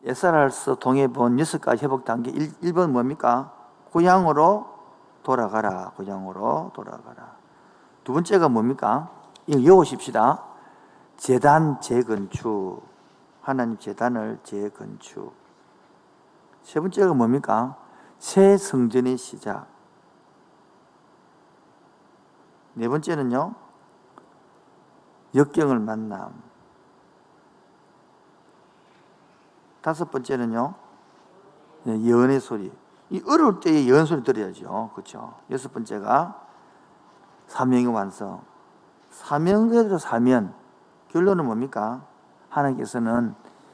SRR서 통해 본 6가지 회복 단계 1번 뭡니까? 고향으로 돌아가라. 고향으로 돌아가라. 두 번째가 뭡니까? 이거 외우십시다. 제단 재건축. 하나님 제단을 재건축. 세 번째가 뭡니까? 새 성전의 시작. 네 번째는요, 역경을 만남. 다섯 번째는요, 예언의 소리. 이 어려울 때에 예언 소리 들어야죠. 그렇죠? 여섯 번째가 사명의 완성. 사명대로 사면 결론은 뭡니까? 하나님께서는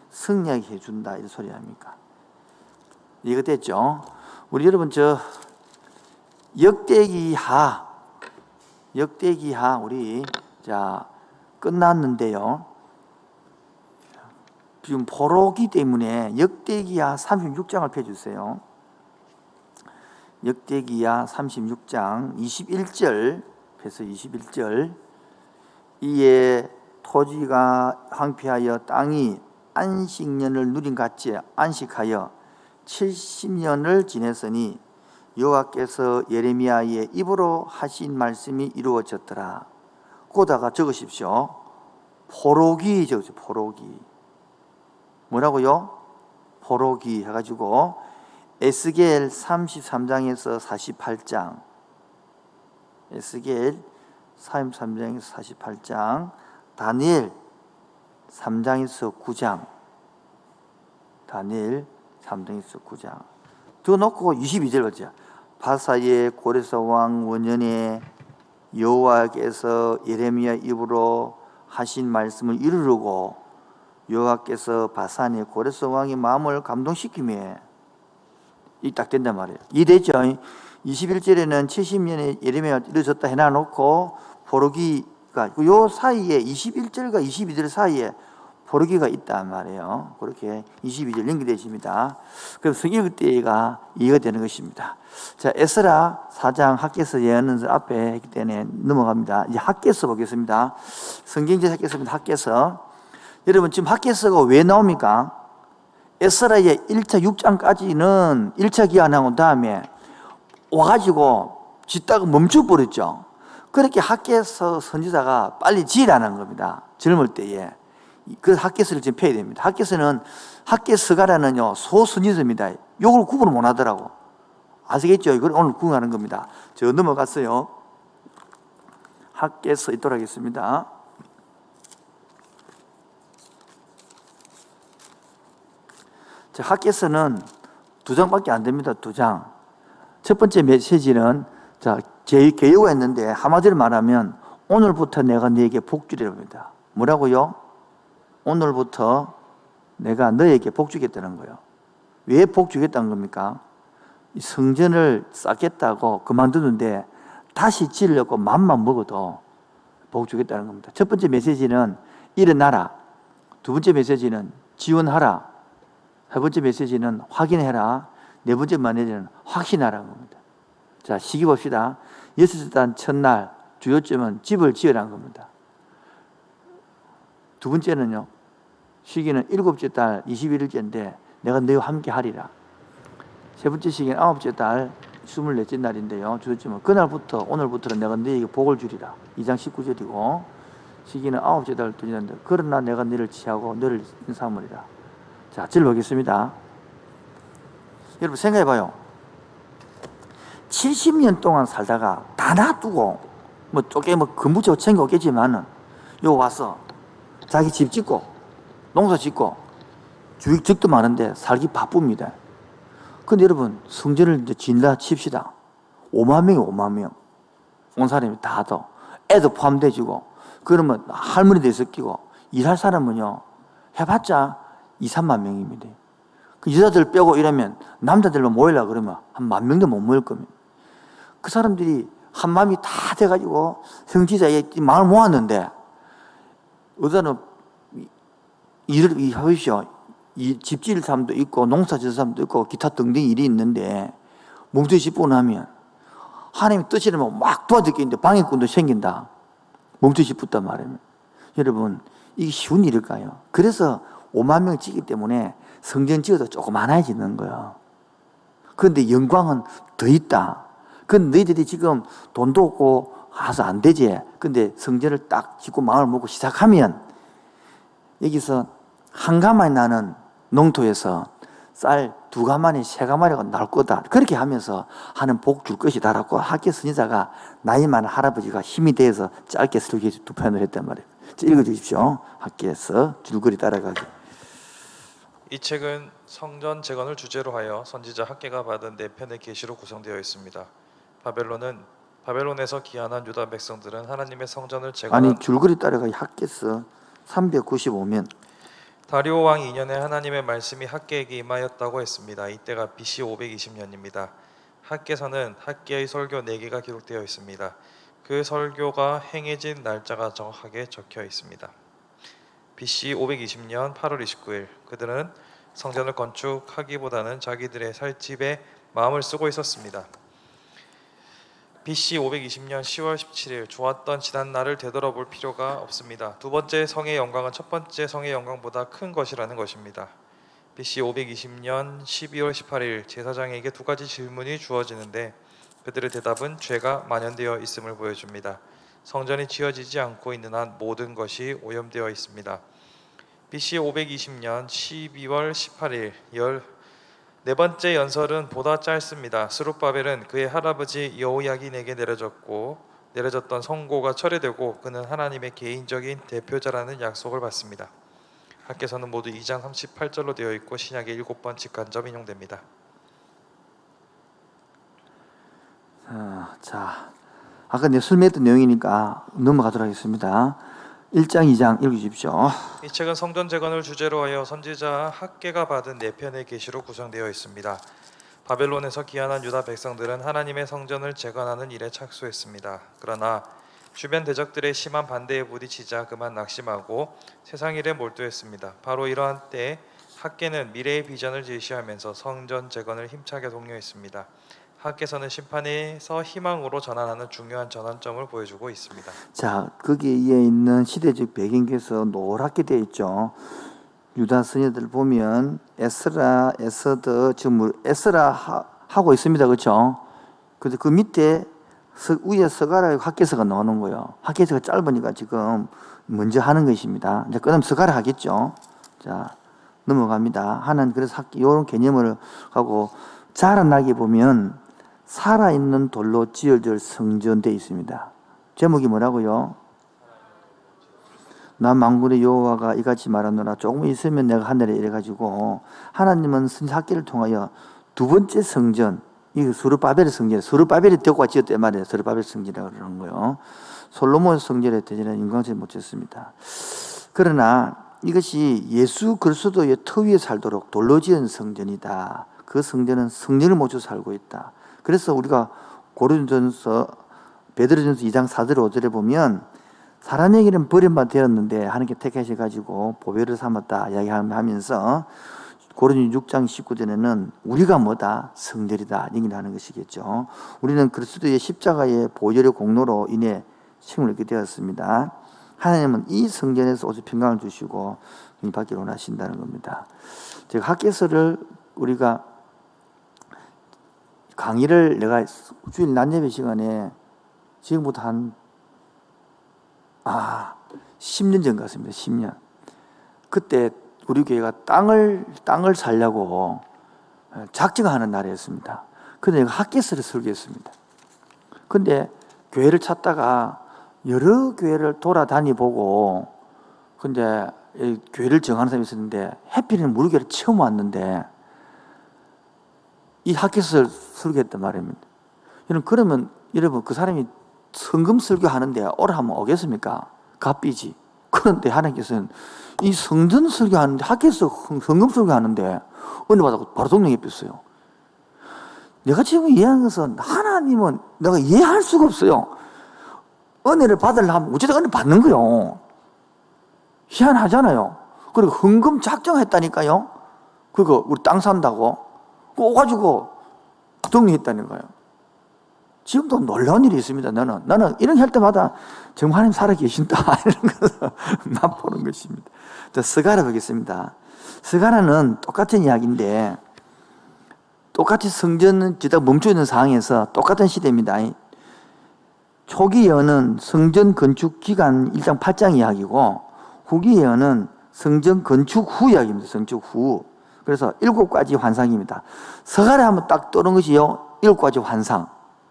승리하게 해준다. 이 소리 아닙니까? 이해가 됐죠? 우리 여러분, 역대기하 우리 끝났는데요. 지금 포로기 때문에 역대기하 36장을 펴주세요. 역대기하 36장 21절 펴서 21절. 이에 토지가 황폐하여 땅이 안식년을 누린 같이 안식하여 70년을 지냈으니 여호와께서 예레미야의 입으로 하신 말씀이 이루어졌더라. 거기다가 적으십시오. 포로기 적으세요. 포로기. 뭐라고요? 포로기 해가지고 에스겔 33장에서 48장, 에스겔 33장에서 48장, 다니엘 3장에서 9장, 다니엘 3장에서 9장 더 놓고 22절 보자. 바사의 고레스 왕 원년에 여호와께서 예레미야 입으로 하신 말씀을 이루려고 여호와께서 바산의 고레스 왕의 마음을 감동시키며, 이 딱 된단 말이에요. 이해되죠? 21절에는 70년에 예레미야가 이루어졌다 해놔놓고 포로기가 요 사이에 21절과 22절 사이에 포로기가 있단 말이에요. 그렇게 22절 연결되십니다. 그래서 읽을 때가 이해가 되는 것입니다. 자, 에스라 4장 학개서 예언서 앞에 했기 때문에 넘어갑니다. 이제 학개서 보겠습니다. 성경제 학개서입니다. 학개서. 여러분, 지금 학개서가 왜 나옵니까? 에스라의 1차 6장까지는 1차 기한하고 다음에 와가지고 짓다가 멈춰버렸죠. 그렇게 학개서 선지자가 빨리 지으라는 겁니다. 젊을 때에. 그래서 학개서를 지금 펴야 됩니다. 학개서는 학개서가라는요, 소선지자입니다. 요걸 구분을 못 하더라고. 아시겠죠? 이걸 오늘 구분하는 겁니다. 저 넘어갔어요. 학개서 있도록 하겠습니다. 자, 학개서는 2장밖에 안 됩니다. 2장. 첫 번째 메시지는, 제 개요가 있는데, 한마디로 말하면, 오늘부터 내가 너에게 복주리랍니다. 뭐라고요? 오늘부터 내가 너에게 복주겠다는 거예요. 왜 복주겠다는 겁니까? 성전을 쌓겠다고 그만두는데 다시 지으려고 맘만 먹어도 복주겠다는 겁니다. 첫 번째 메시지는 일어나라. 두 번째 메시지는 지원하라. 세 번째 메시지는 확인해라. 네 번째 메시지는 확신하라는 겁니다. 자, 시기 봅시다. 여섯째 달 첫날 주요점은 집을 지으라는 겁니다. 두 번째는요, 시기는 7째 달 21일째인데 내가 너희와 함께 하리라. 세 번째 시기는 9째 달 24째 날인데요, 주요점은 그날부터 오늘부터는 내가 너희에게 복을 주리라. 2장 19절이고 시기는 9째 달 두지는데 그러나 내가 너를 취하고 너를 인삼으리라. 자, 절 보겠습니다. 여러분 생각해봐요. 70년 동안 살다가 다 놔두고 쪼개 근무적으로 챙겨오겠지만은 요 와서 자기 집 짓고 농사 짓고 주익적도 많은데 살기 바쁩니다. 근데 여러분, 성전을 이제 짓는다 칩시다. 5만 명이 5만 명. 온 사람이 다 더. 애도 포함돼지고. 그러면 할머니도 섞이고. 일할 사람은요, 해봤자 2, 3만 명입니다. 그 여자들 빼고 이러면 남자들만 모이려고 그러면 한 10,000명도 못 모일 겁니다. 그 사람들이 한 마음이 다 돼가지고 성지자에 마음을 모았는데, 어디는 일을 하십시오. 이 집 지을 사람도 있고 농사 지을 사람도 있고 기타 등등 일이 있는데 멈춰 싶고 나면 하나님의 뜻이라면 막 도와줄 게 있는데 방해꾼도 생긴다. 멈춰 싶었단 말이에요. 여러분, 이게 쉬운 일일까요? 그래서 5만 명 찍기 때문에 성전 지어도 조그만하게 짓는 거예요. 그런데 영광은 더 있다. 그건 너희들이 지금 돈도 없고 가서 안 되지. 근데 성전을 딱 짓고 마음을 먹고 시작하면 여기서 한 가마니 나는 농토에서 쌀 2가마니 3가마니가 나올 거다. 그렇게 하면서 하는 복 줄 것이다라고 학계 선지자가 나이 많은 할아버지가 힘이 돼서 짧게 설교 두 편을 했단 말이에요. 읽어주십시오. 학계에서 줄거리 따라가기. 이 책은 성전 재건을 주제로 하여 선지자 학계가 받은 4편의 계시로 구성되어 있습니다. 바벨론에서 귀환한 유다 백성들은 하나님의 성전을 재건한 아니 줄거리 따라가기 학계서 395면 다리오 왕 2년에 하나님의 말씀이 학계에게 임하였다고 했습니다. 이때가 BC 520년입니다. 학계서는 학계의 설교 4개가 기록되어 있습니다. 그 설교가 행해진 날짜가 정확하게 적혀 있습니다. BC 520년 8월 29일 그들은 성전을 건축하기보다는 자기들의 살집에 마음을 쓰고 있었습니다. BC 520년 10월 17일 좋았던 지난 날을 되돌아볼 필요가 없습니다. 두 번째 성의 영광은 첫 번째 성의 영광보다 큰 것이라는 것입니다. BC 520년 12월 18일 제사장에게 2가지 질문이 주어지는데 그들의 대답은 죄가 만연되어 있음을 보여줍니다. 성전이 지어지지 않고 있는 한 모든 것이 오염되어 있습니다. BC 520년 12월 18일 14번째 연설은 보다 짧습니다. 스룹바벨은 그의 할아버지 여호야긴에게 내려졌던 선고가 철회되고 그는 하나님의 개인적인 대표자라는 약속을 받습니다. 학계서는 모두 2장 38절로 되어 있고 신약에 7번 직간접 인용됩니다. 자, 아까 내가 설명했던 내용이니까 넘어가도록 하겠습니다. 1장, 2장 읽어주십시오. 이 책은 성전 재건을 주제로 하여 선지자 학계가 받은 4편의 계시로 구성되어 있습니다. 바벨론에서 귀환한 유다 백성들은 하나님의 성전을 재건하는 일에 착수했습니다. 그러나 주변 대적들의 심한 반대에 부딪히자 그만 낙심하고 세상 일에 몰두했습니다. 바로 이러한 때에 학계는 미래의 비전을 제시하면서 성전 재건을 힘차게 독려했습니다. 학계서는 심판에서 희망으로 전환하는 중요한 전환점을 보여주고 있습니다. 자, 거기에 있는 시대적 배경에서 노랗게 되어 있죠. 유다 선지자들 보면 에스라, 에스더, 지금 에스라 하고 있습니다, 그렇죠? 그래서 그 밑에 위에 서가라 학계서가 나오는 거예요. 학계서가 짧으니까 지금 먼저 하는 것입니다. 이제 그다음 서가라 하겠죠. 자, 넘어갑니다. 하나는 그래서 이런 개념을 하고 자라나게 보면 살아있는 돌로 지어질 성전되어 있습니다. 제목이 뭐라고요? 나 만군의 여호와가 이같이 말하노라. 조금 있으면 내가 하늘에 이래가지고 하나님은 학계를 통하여 두 번째 성전, 이 스룹바벨의 성전, 스룹바벨이 덕과 지었단 말이에요. 스룹바벨 성전이라고 그러는 거예요. 솔로몬 성전에 대전에 인광처럼 못 지었습니다. 그러나 이것이 예수 그리스도의 터 위에 살도록 돌로 지은 성전이다. 그 성전은 성령을 모셔 살고 있다. 그래서 우리가 고린도전서 베드로전서 2장 4절 5절에 보면 사람에게는 버림받아 되었는데 하나님께 택하셔가지고 보배를 삼았다 이야기하면서 고린도 6장 19절에는 우리가 뭐다? 성전이다 얘기를 하는 것이겠죠. 우리는 그리스도의 십자가의 보혈의 공로로 인해 칭을 얻게 되었습니다. 하나님은 이 성전에서 오직 평강을 주시고 받기를 원하신다는 겁니다. 제가 학계서를 우리가 강의를 내가 주일 낮 예배 시간에 지금부터 한 10년 전 같습니다. 10년. 그때 우리 교회가 땅을 살려고 작정하는 날이었습니다. 근데 내가 학계서를 설교했습니다. 근데 교회를 찾다가 여러 교회를 돌아다니보고 근데 교회를 정하는 사람이 있었는데 해필이면 우리 교회를 처음 왔는데 이 학계서를 설교했단 말입니다. 그러면 여러분 그 사람이 성금 설교하는데 오라 하면 오겠습니까? 값비지. 그런데 하나님께서는 이 성전 설교하는데 학계서 성금 설교하는데 은혜 받아서 바로 동력에 뺐어요. 내가 지금 이해하는 것은 하나님은 내가 이해할 수가 없어요. 은혜를 받으려면 어쨌든 은혜 받는 거요. 희한하잖아요. 그리고 헌금 작정했다니까요. 그거 우리 땅 산다고 오가지고 동의했다는 거예요. 지금도 놀라운 일이 있습니다. 나는 이런 할 때마다 정말 하나님 살아 계신다 이런 것을 맛보는 것입니다. 자, 스가랴 보겠습니다. 스가랴는 똑같은 이야기인데 똑같이 성전은 지다 멈춰 있는 상황에서 똑같은 시대입니다. 초기 예언은 성전 건축 기간 1장 8장 이야기고 후기 예언은 성전 건축 후 이야기입니다. 건축 후. 그래서 7가지 환상입니다. 스가랴 하면 딱 떠오르는 것이요 7가지 환상.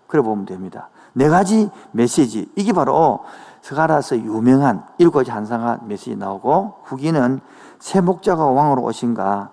그래 보면 됩니다. 4가지 메시지. 이게 바로 스가랴에서 유명한 7가지 환상과 메시지 나오고 후기는 새 목자가 왕으로 오신가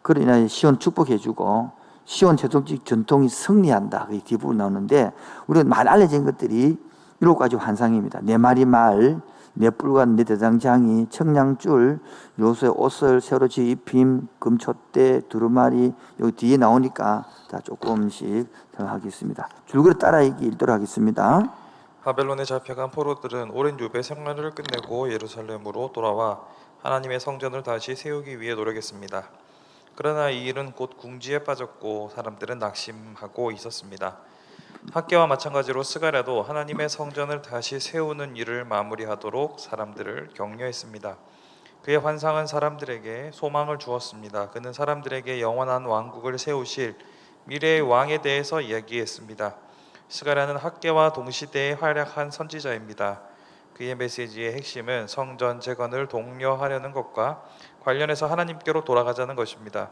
그로 인하여 시온 축복해주고 시온 최종적 전통이 승리한다. 그 뒷부분 나오는데 우리가 많이 알려진 것들이 7가지 환상입니다. 4마리 말, 4뿔과 4대장장이, 청량줄, 요소의 옷을 새로 입힘, 금촛대, 두루마리 여기 뒤에 나오니까 자 조금씩 하겠습니다. 줄거리 따라 읽도록 하겠습니다. 바벨론에 잡혀간 포로들은 오랜 유배 생활을 끝내고 예루살렘으로 돌아와 하나님의 성전을 다시 세우기 위해 노력했습니다. 그러나 이 일은 곧 궁지에 빠졌고 사람들은 낙심하고 있었습니다. 학개와 마찬가지로 스가랴도 하나님의 성전을 다시 세우는 일을 마무리하도록 사람들을 격려했습니다. 그의 환상은 사람들에게 소망을 주었습니다. 그는 사람들에게 영원한 왕국을 세우실 미래의 왕에 대해서 이야기했습니다. 스가랴는 학개와 동시대에 활약한 선지자입니다. 그의 메시지의 핵심은 성전 재건을 독려하려는 것과 관련해서 하나님께로 돌아가자는 것입니다.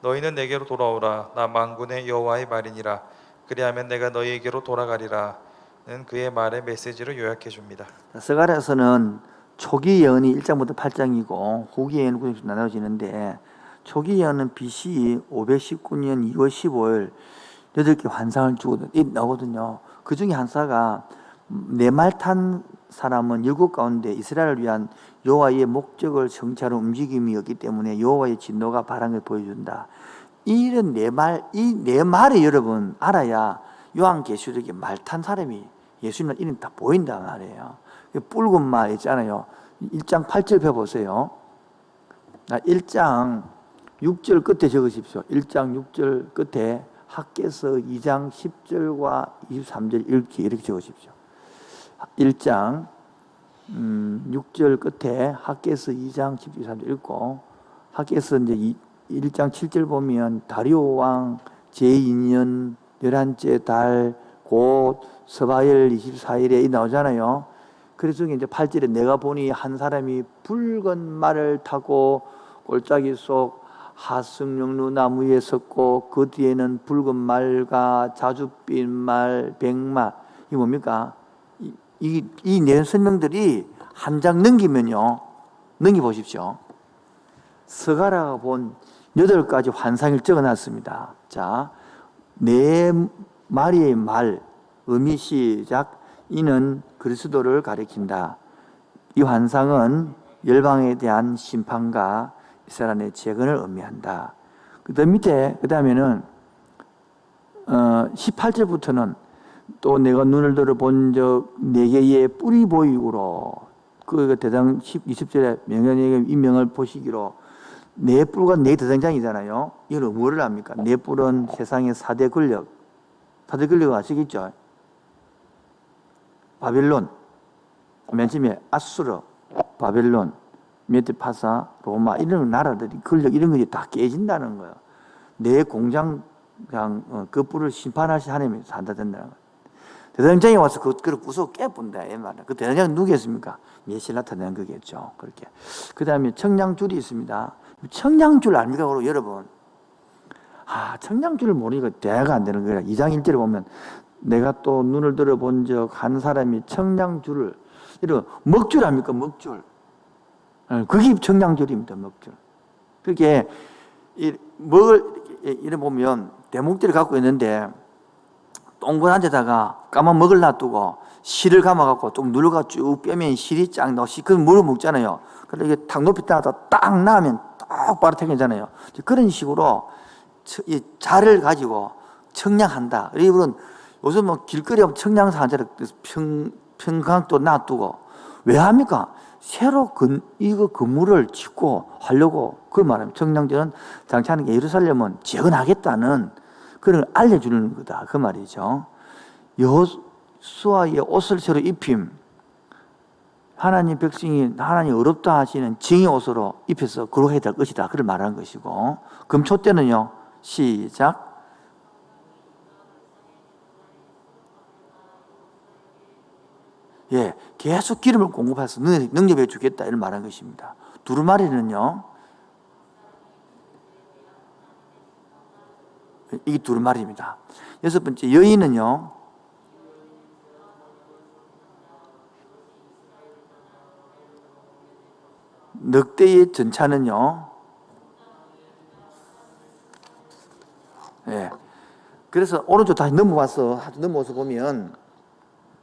너희는 내게로 돌아오라. 나 만군의 여호와의 말이니라. 그리하면 내가 너희에게로 돌아가리라는 그의 말의 메시지를 요약해 줍니다. 스가랴서는 초기 예언이 1장부터 8장이고 후기 예언은 9장씩 나눠지는데 초기 예언은 BC 519년 2월 15일 8개 환상을 주고 나오거든요. 그 중에 하나가 4말 탄 사람은 7 가운데 이스라엘을 위한 여호와의 목적을 성취하는 움직임이었기 때문에 여호와의 진노가 발한 걸 보여준다. 이런 4말, 이 4말이 여러분 알아야 요한계시록에 말 탄 사람이 예수님의 이름 다 보인단 말이에요. 붉은 말 있잖아요. 1장 8절 펴보세요. 1장 6절 끝에 적으십시오. 1장 6절 끝에 학개서 2장 10절과 23절 이렇게 적으십시오. 1장 6절 끝에 학개서 2장 10절 23절 읽고 학개서 이제 1장 7절 보면 다리오 왕 제2년 11째 달 곧 서바엘 24일에 이 나오잖아요. 그래서 이제 8절에 내가 보니 한 사람이 붉은 말을 타고 골짜기 속 하승령루 나무에 섰고 그 뒤에는 붉은 말과 자줏빛 말, 백말 이게 뭡니까? 이 네 설명들이 한 장 넘기면요. 넘겨보십시오. 스가랴가 본 8가지 환상을 적어놨습니다. 자, 4마리의 말, 의미 시작. 이는 그리스도를 가리킨다. 이 환상은 열방에 대한 심판과 이스라엘의 재건을 의미한다. 그 다음에는 18절부터는 또 내가 눈을 들어 본 적 4개의 뿔이 보이고로 그 대장 20절에 명령에게 임명을 보시기로 4뿔과 4대장장이잖아요. 이건 뭐를 합니까? 4뿔은 세상의 4대 권력. 4대 권력 아시겠죠? 바벨론, 맨 처음에 아수르, 바벨론, 메드파사, 로마 이런 나라들이 권력 이런 것이 다 깨진다는 거예요. 내 공장 그 뿔을 심판하신 하나님이 산다 된다는 거예요. 대장장이 와서 그걸 부숴 깨본다 이 말이야. 그 대장장은 누구였습니까? 메시아 나타낸 거겠죠. 그렇게. 그 다음에 청량줄이 있습니다. 청량줄 압니까? 그리고 여러분, 청량줄을 모르니까 대화가 안 되는 거야. 2장 1절에 보면 내가 또 눈을 들어 본 적 한 사람이 청량줄을 이런 먹줄 압니까? 먹줄. 그게 청량줄입니다. 먹줄. 그게 이래 보면 대목들을 갖고 있는데 동그란 데다가 까만 먹을 놔두고 실을 감아갖고 좀 눌러가 쭉 빼면 실이 쫙 나오고 그걸 물을 먹잖아요. 그래서 이게 탁 높이 따다 딱 나면 딱 바로 탱겨잖아요. 그런 식으로 이 자를 가지고 청량한다. 이분은 요즘 뭐 길거리에 청량사 한 자를 평강도 놔두고 왜 합니까? 새로 이거 건물을 짓고 하려고 그 말합니다. 청량제는 장차하는 게 예루살렘은 재건하겠다는 그걸 알려주는 거다. 그 말이죠. 여호수아의 옷을 새로 입힘. 하나님 백성이 하나님 어렵다 하시는 증의 옷으로 입혀서 거룩해야 될 것이다. 그걸 말하는 것이고, 금초 때는요. 시작. 예, 계속 기름을 공급해서 능력해 주겠다 이런 말한 것입니다. 두루마리는요, 이게 두루마리입니다. 여섯 번째 여인은요, 늑대의 전차는요, 예, 그래서 오른쪽 다시 넘어와서 보면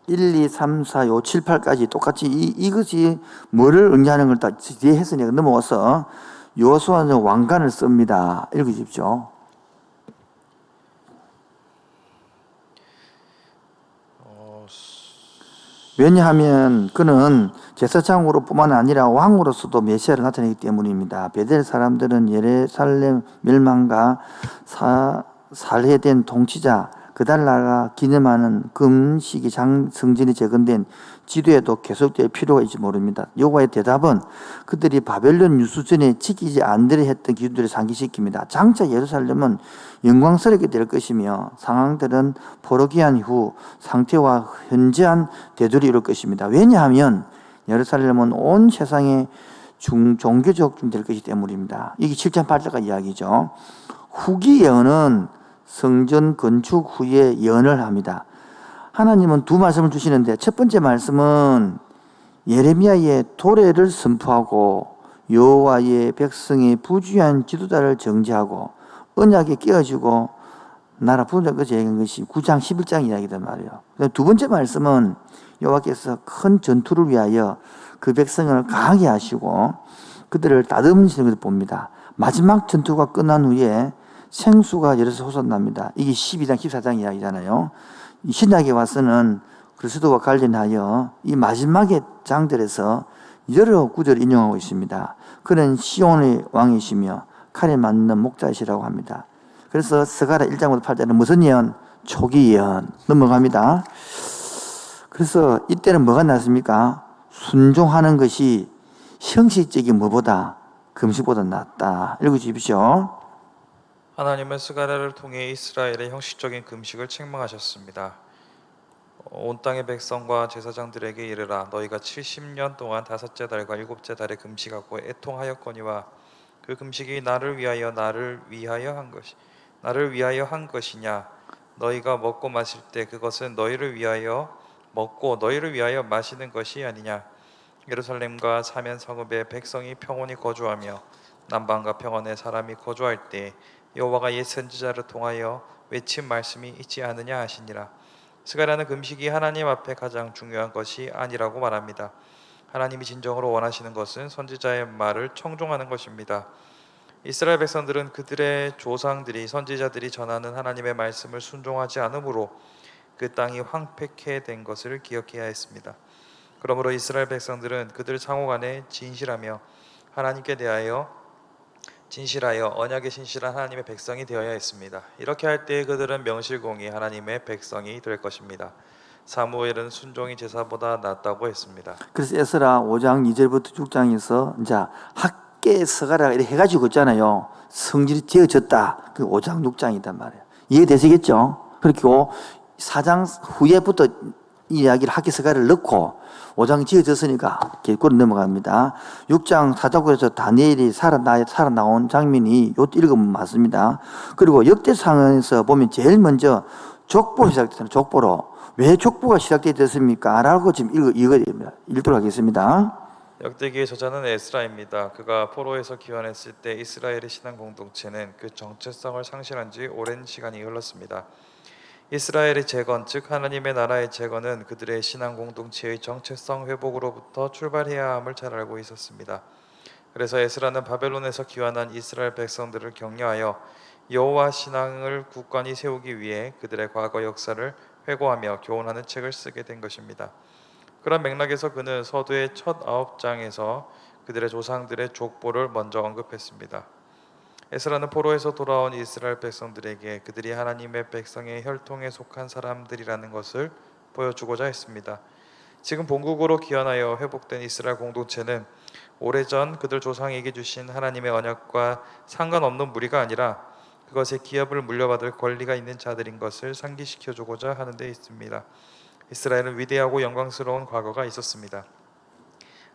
1, 2, 3, 4, 5, 7, 8까지 똑같이 이것이 뭐를 의미하는 걸 다 뒤에 했으니까 넘어와서 여호수아는 왕관을 씁니다. 읽으십시오. 왜냐하면 그는 제사장으로 뿐만 아니라 왕으로서도 메시아를 나타내기 때문입니다. 베델 사람들은 예루살렘 멸망과 살해된 통치자 그달라가 기념하는 금식이 성전이 재건된 지도에도 계속될 필요가 있지 모릅니다. 여호와의 대답은 그들이 바벨론 유수전에 지키지 않으려 했던 기준들을 상기시킵니다. 장차 예루살렘은 영광스럽게 될 것이며 상황들은 포로기한 후 상태와 현저한 대조를 이룰 것입니다. 왜냐하면 예루살렘은 온 세상의 종교적 될 것이기 때문입니다. 이게 7장 8절까지 이야기죠. 후기 예언은 성전 건축 후에 예언을 합니다. 하나님은 두 말씀을 주시는데 첫 번째 말씀은 예레미야의 도래를 선포하고 여호와의 백성의 부주의한 지도자를 정죄하고 언약에 깨어지고 나라 부정한 것을 얘기한 것이 9장 11장 이야기단 말이에요. 두 번째 말씀은 여호와께서 큰 전투를 위하여 그 백성을 강하게 하시고 그들을 다듬으시는 것을 봅니다. 마지막 전투가 끝난 후에 생수가 여기서 솟아납니다. 이게 12장 14장 이야기잖아요. 신약에 와서는 그리스도와 관련하여 이 마지막의 장들에서 여러 구절을 인용하고 있습니다. 그는 시온의 왕이시며 칼에 맞는 목자이시라고 합니다. 그래서 스가랴 1장부터 8장은 무슨 예언? 초기 예언. 넘어갑니다. 그래서 이때는 뭐가 낫습니까? 순종하는 것이 형식적인 뭐보다 금식보다 낫다. 읽어주십시오. 하나님은 스가랴를 통해 이스라엘의 형식적인 금식을 책망하셨습니다. 온 땅의 백성과 제사장들에게 이르라. 너희가 70년 동안 다섯째 달과 일곱째 달에 금식하고 애통하였거니와 그 금식이 나를 위하여 한 것이냐? 너희가 먹고 마실 때 그것은 너희를 위하여 먹고 너희를 위하여 마시는 것이 아니냐? 예루살렘과 사면 성읍에 백성이 평온히 거주하며 남방과 평원에 사람이 거주할 때 여호와가 옛 선지자를 통하여 외친 말씀이 있지 않느냐 하시니라. 스가랴는 금식이 하나님 앞에 가장 중요한 것이 아니라고 말합니다. 하나님이 진정으로 원하시는 것은 선지자의 말을 청종하는 것입니다. 이스라엘 백성들은 그들의 조상들이 선지자들이 전하는 하나님의 말씀을 순종하지 않으므로 그 땅이 황폐케 된 것을 기억해야 했습니다. 그러므로 이스라엘 백성들은 그들 상호간에 진실하며 하나님께 대하여 언약에 신실한 하나님의 백성이 되어야 했습니다. 이렇게 할 때 그들은 명실공히 하나님의 백성이 될 것입니다. 사무엘은 순종이 제사보다 낫다고 했습니다. 그래서 에스라 5장 2절부터 6장에서 이제 학계 스가랴가 이렇게 해가지고 있잖아요. 성질이 되어졌다. 그 5장 6장이단 말이에요. 이해되시겠죠? 그리고 4장 후에부터 이 이야기를 학계 스가랴를 넣고 5장 지어졌으니까 길거리 넘어갑니다. 6장 사자굴에서 다니엘이 살아나온 장면이 요때 읽으면 맞습니다. 그리고 역대상에서 보면 제일 먼저 족보로 시작됐잖아요. 족보로. 왜 족보가 시작됐습니까? 라고 지금 읽도록 하겠습니다. 역대기의 저자는 에스라입니다. 그가 포로에서 귀환했을 때 이스라엘의 신앙 공동체는 그 정체성을 상실한 지 오랜 시간이 흘렀습니다. 이스라엘의 재건, 즉 하나님의 나라의 재건은 그들의 신앙 공동체의 정체성 회복으로부터 출발해야 함을 잘 알고 있었습니다. 그래서 에스라는 바벨론에서 귀환한 이스라엘 백성들을 격려하여 여호와 신앙을 굳건히 세우기 위해 그들의 과거 역사를 회고하며 교훈하는 책을 쓰게 된 것입니다. 그런 맥락에서 그는 서두의 첫 9장에서 그들의 조상들의 족보를 먼저 언급했습니다. 에스라는 포로에서 돌아온 이스라엘 백성들에게 그들이 하나님의 백성의 혈통에 속한 사람들이라는 것을 보여주고자 했습니다. 지금 본국으로 귀환하여 회복된 이스라엘 공동체는 오래전 그들 조상에게 주신 하나님의 언약과 상관없는 무리가 아니라 그것의 기업을 물려받을 권리가 있는 자들인 것을 상기시켜주고자 하는 데 있습니다. 이스라엘은 위대하고 영광스러운 과거가 있었습니다.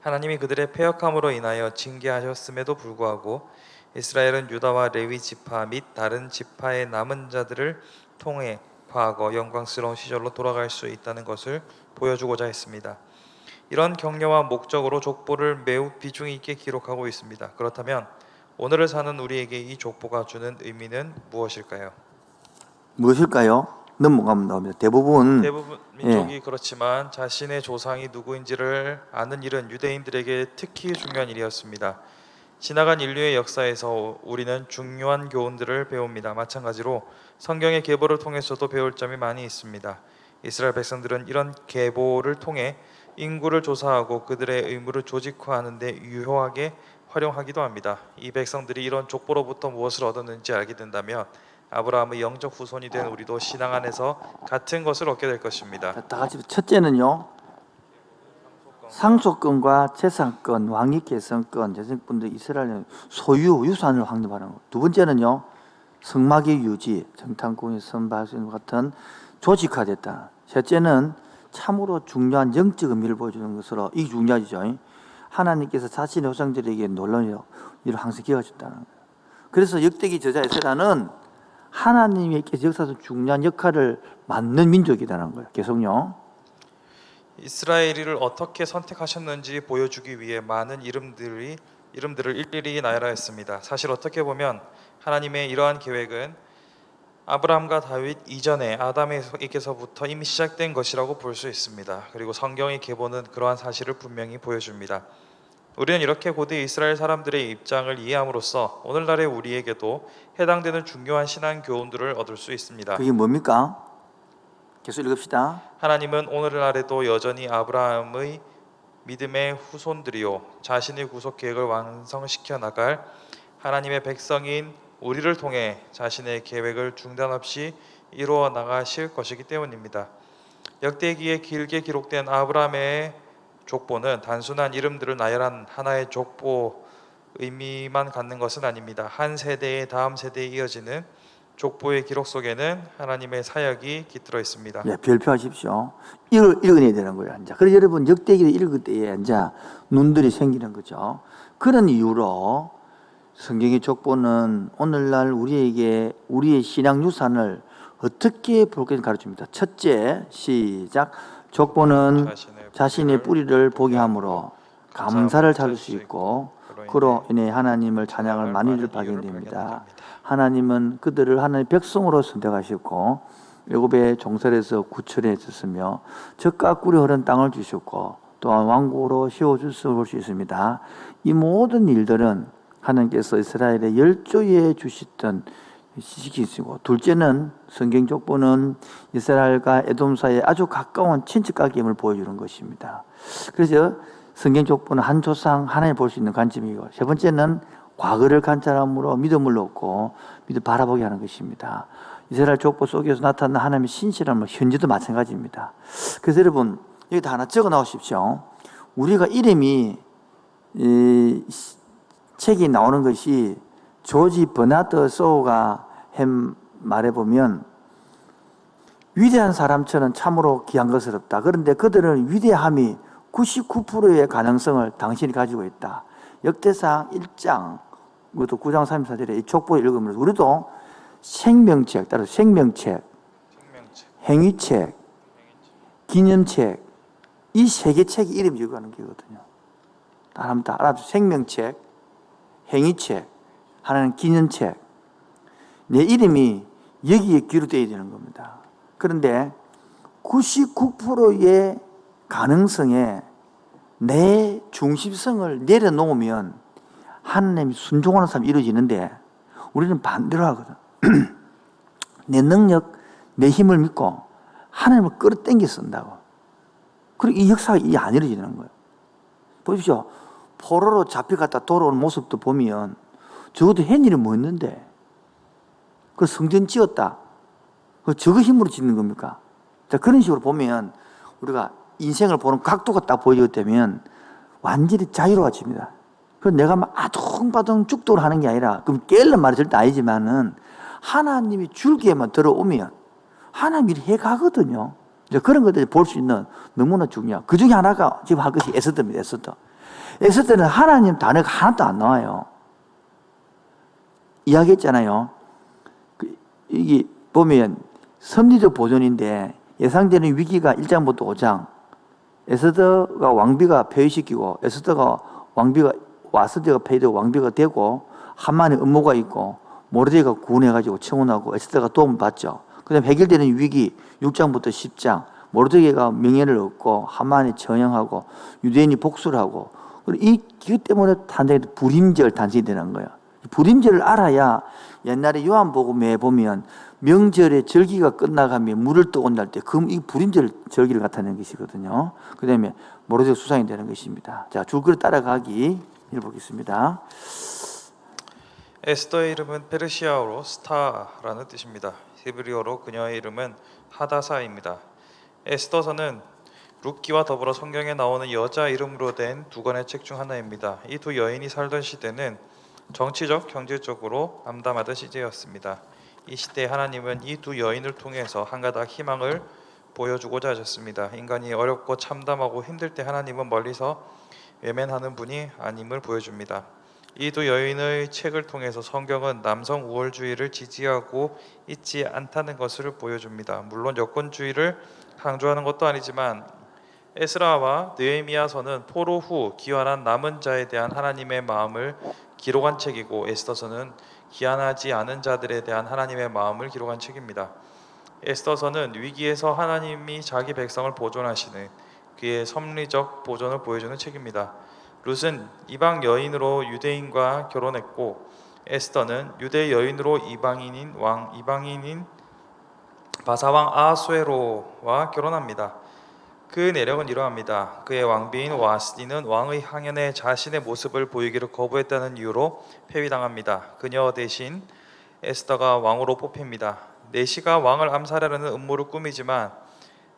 하나님이 그들의 패역함으로 인하여 징계하셨음에도 불구하고 이스라엘은 유다와 레위 지파 및 다른 지파의 남은 자들을 통해 과거 영광스러운 시절로 돌아갈 수 있다는 것을 보여주고자 했습니다. 이런 격려와 목적으로 족보를 매우 비중 있게 기록하고 있습니다. 그렇다면 오늘을 사는 우리에게 이 족보가 주는 의미는 무엇일까요? 무엇일까요? 넘어가면 나옵니다. 대부분 민족이 그렇지만 자신의 조상이 누구인지를 아는 일은 유대인들에게 특히 중요한 일이었습니다. 지나간 인류의 역사에서 우리는 중요한 교훈들을 배웁니다. 마찬가지로 성경의 계보를 통해서도 배울 점이 많이 있습니다. 이스라엘 백성들은 이런 계보를 통해 인구를 조사하고 그들의 의무를 조직화하는 데 유효하게 활용하기도 합니다. 이 백성들이 이런 족보로부터 무엇을 얻었는지 알게 된다면 아브라함의 영적 후손이 된 우리도 신앙 안에서 같은 것을 얻게 될 것입니다. 다 같이 첫째는요. 상속권과 재산권, 왕위 계승권, 재산권들 이스라엘은 소유, 유산을 확립하는 것. 두 번째는요. 성막의 유지, 정탐꾼이 선발수 같은 조직화됐다. 셋째는 참으로 중요한 영적 의미를 보여주는 것으로 이게 중요하죠. 하나님께서 자신의 후손들에게 놀라운 일을 항상 기억하셨다는 거예요. 그래서 역대기 저자 에스라는 하나님께서 역사에서 중요한 역할을 맡는 민족이라는 거예요. 계속요. 이스라엘을 어떻게 선택하셨는지 보여주기 위해 많은 이름들을 일일이 나열하였습니다. 사실 어떻게 보면 하나님의 이러한 계획은 아브라함과 다윗 이전에 아담에게서부터 이미 시작된 것이라고 볼 수 있습니다. 그리고 성경의 계보는 그러한 사실을 분명히 보여줍니다. 우리는 이렇게 고대 이스라엘 사람들의 입장을 이해함으로써 오늘날의 우리에게도 해당되는 중요한 신앙 교훈들을 얻을 수 있습니다. 그게 뭡니까? 계속 읽읍시다. 하나님은 오늘날에도 여전히 아브라함의 믿음의 후손들이요 자신의 구속 계획을 완성시켜 나갈 하나님의 백성인 우리를 통해 자신의 계획을 중단 없이 이루어 나가실 것이기 때문입니다. 역대기에 길게 기록된 아브라함의 족보는 단순한 이름들을 나열한 하나의 족보 의미만 갖는 것은 아닙니다. 한 세대의 다음 세대에 이어지는 족보의 기록 속에는 하나님의 사역이 깃들어 있습니다. 예, 별표하십시오. 읽어내야 되는 거예요. 이제. 그래서 여러분 역대기를 읽을 때에 이제 눈들이 생기는 거죠. 그런 이유로 성경의 족보는 오늘날 우리에게 우리의 신앙 유산을 어떻게 볼 것인지 가르칩니다. 첫째, 시작. 족보는 자신의 뿌리를 보게 함으로 감사를 찾을 수 있고 그로 인해 하나님을 찬양을 많이 발견 됩니다. 하나님은 그들을 하나님의 백성으로 선택하셨고 애굽의 종살에서 구출해 주셨으며 젖과 꿀이 흐른 땅을 주셨고 또한 왕국으로 세워주셨을 볼 수 있습니다. 이 모든 일들은 하나님께서 이스라엘의 열조에 주시던 시기이고 둘째는 성경 족보는 이스라엘과 에돔 사이에 아주 가까운 친척관계임을 보여주는 것입니다. 그래서 성경 족보는 한 조상 하나님 볼 수 있는 관점이고 세 번째는 과거를 관찰함으로 믿음을 얻고 믿음 바라보게 하는 것입니다. 이스라엘 족보 속에서 나타난 하나님의 신실함은 현재도 마찬가지입니다. 그래서 여러분 여기다 하나 적어 나오십시오. 우리가 이름이 책이 나오는 것이 조지 버나드 소우가 한 말해 보면 위대한 사람처럼 참으로 귀한 것을 없다. 그런데 그들은 위대함이 99%의 가능성을 당신이 가지고 있다. 역대상 1장 그것도 9장 34절에 이 족보를 읽으면 우리도 생명책, 따라서 생명책, 행위책, 기념책 이 세 개 책이 이름이 적어가는 게거든요. 하나님 다 알아서 생명책, 행위책, 하나는 기념책. 내 이름이 여기에 기록되어야 되는 겁니다. 그런데 99%의 가능성에 내 중심성을 내려놓으면 하나님이 순종하는 사람이 이루어지는데 우리는 반대로 하거든. 내 능력, 내 힘을 믿고 하나님을 끌어당겨 쓴다고. 그리고 이 역사가 안 이루어지는 거예요. 보십시오. 포로로 잡혀갔다 돌아오는 모습도 보면 적어도 한 일이 뭐였는데 그 성전 지었다. 저거 힘으로 짓는 겁니까? 자, 그런 식으로 보면 우리가 인생을 보는 각도가 딱 보여주면 완전히 자유로워집니다. 그래서 내가 막 아둥바둥 죽도록 하는 게 아니라, 그럼 깨려는 말이 절대 아니지만은 하나님이 줄기에만 들어오면 하나님이 해가거든요. 이제 그런 것들을 볼 수 있는 너무나 중요한. 그 중에 하나가 지금 할 것이 에스더입니다. 에스더. 에스더는 하나님 단어가 하나도 안 나와요. 이야기했잖아요. 이게 보면 섭리적 보존인데 예상되는 위기가 1장부터 5장. 에스더가 왕비가 폐위시키고 에스더가 왕비가 와스디가 폐위되고 왕비가 되고 하만의 음모가 있고 모르드게가 구원해가지고 청혼하고 에스더가 도움을 받죠. 그 다음에 해결되는 위기 6장부터 10장 모르드게가 명예를 얻고 하만이 처형하고 유대인이 복수를 하고 이기 때문에 단장이 불임절 단신이 되는 거예요. 불임절을 알아야 옛날에 요한복음에 보면 명절에 절기가 끝나가면 물을 떠온날 때 이 불임절 절기를 나타내는 것이거든요. 그 다음에 모르드게 수상이 되는 것입니다. 자, 줄거리 따라가기 읽어보겠습니다. 에스더의 이름은 페르시아어로 스타라는 뜻입니다. 히브리어로 그녀의 이름은 하다사입니다. 에스더서는 룻기와 더불어 성경에 나오는 여자 이름으로 된 두 권의 책 중 하나입니다. 이 두 여인이 살던 시대는 정치적, 경제적으로 암담하던 시대였습니다. 이 시대에 하나님은 이 두 여인을 통해서 한 가닥 희망을 보여주고자 하셨습니다. 인간이 어렵고 참담하고 힘들 때 하나님은 멀리서 외면하는 분이 아님을 보여줍니다. 이 두 여인의 책을 통해서 성경은 남성 우월주의를 지지하고 있지 않다는 것을 보여줍니다. 물론 여권주의를 강조하는 것도 아니지만 에스라와 느헤미야서는 포로 후 귀환한 남은 자에 대한 하나님의 마음을 기록한 책이고 에스더서는 귀환하지 않은 자들에 대한 하나님의 마음을 기록한 책입니다. 에스더서는 위기에서 하나님이 자기 백성을 보존하시는 그의 섭리적 보존을 보여주는 책입니다. 룻은 이방 여인으로 유대인과 결혼했고 에스더는 유대 여인으로 이방인인 바사왕 아하수에로와 결혼합니다. 그 내력은 이러합니다. 그의 왕비인 와스디는 왕의 항연에 자신의 모습을 보이기를 거부했다는 이유로 폐위당합니다. 그녀 대신 에스더가 왕으로 뽑힙니다. 내시가 왕을 암살하려는 음모를 꾸미지만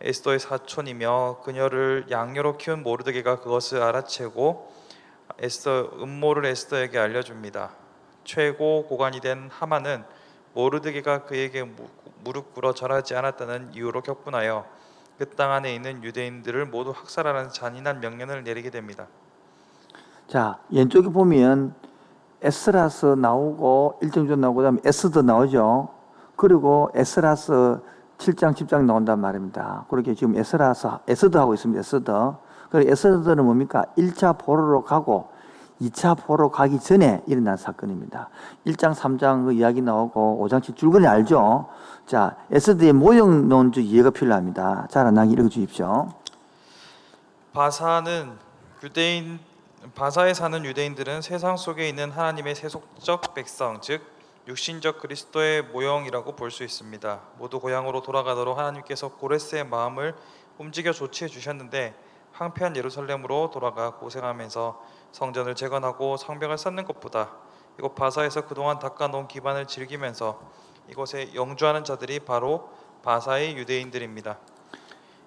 에스더의 사촌이며 그녀를 양녀로 키운 모르드게가 그것을 알아채고 음모를 에스더에게 알려줍니다. 최고 고관이 된 하만은 모르드게가 그에게 무릎 꿇어 절하지 않았다는 이유로 격분하여 그 땅 안에 있는 유대인들을 모두 학살하라는 잔인한 명령을 내리게 됩니다. 자, 왼쪽에 보면 에스라서 나오고 1장전 나오고 그다음에 에스더 나오죠. 그리고 에스라서 7장 10장 나온단 말입니다. 그렇게 지금 에스더 하고 있습니다. 에스더. 그리고 에스더는 뭡니까? 1차 포로로 가고 2차 포로 가기 전에 일어난 사건입니다. 1장 3장 그 이야기 나오고 5장 7 줄거리 알죠? 자, 에스더의 모형론적 이해가 필요합니다. 자, 나기 읽어 주십시오. 바사에 사는 유대인들은 세상 속에 있는 하나님의 세속적 백성, 즉 육신적 그리스도의 모형이라고 볼 수 있습니다. 모두 고향으로 돌아가도록 하나님께서 고레스의 마음을 움직여 조치해 주셨는데 황폐한 예루살렘으로 돌아가 고생하면서 성전을 재건하고 성벽을 쌓는 것보다 이곳 바사에서 그동안 닦아놓은 기반을 즐기면서 이곳에 영주하는 자들이 바로 바사의 유대인들입니다.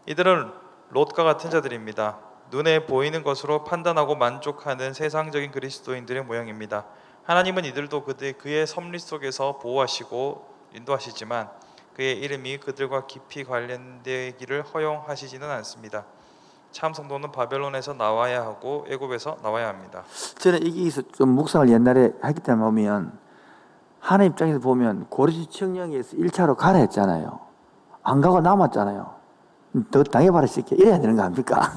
이들은 롯과 같은 자들입니다. 눈에 보이는 것으로 판단하고 만족하는 세상적인 그리스도인들의 모양입니다. 하나님은 이들도 그의 섭리 속에서 보호하시고 인도하시지만 그의 이름이 그들과 깊이 관련되기를 허용하시지는 않습니다. 참 성도는 바벨론에서 나와야 하고 애굽에서 나와야 합니다. 저는 여기서 좀 묵상을 옛날에 했기 때문에 보면 하나님 입장에서 보면 고레스 청령에서 1차로 가라 했잖아요. 안 가고 남았잖아요. 더 당해봐라 새끼 이래야 되는 거 아닙니까?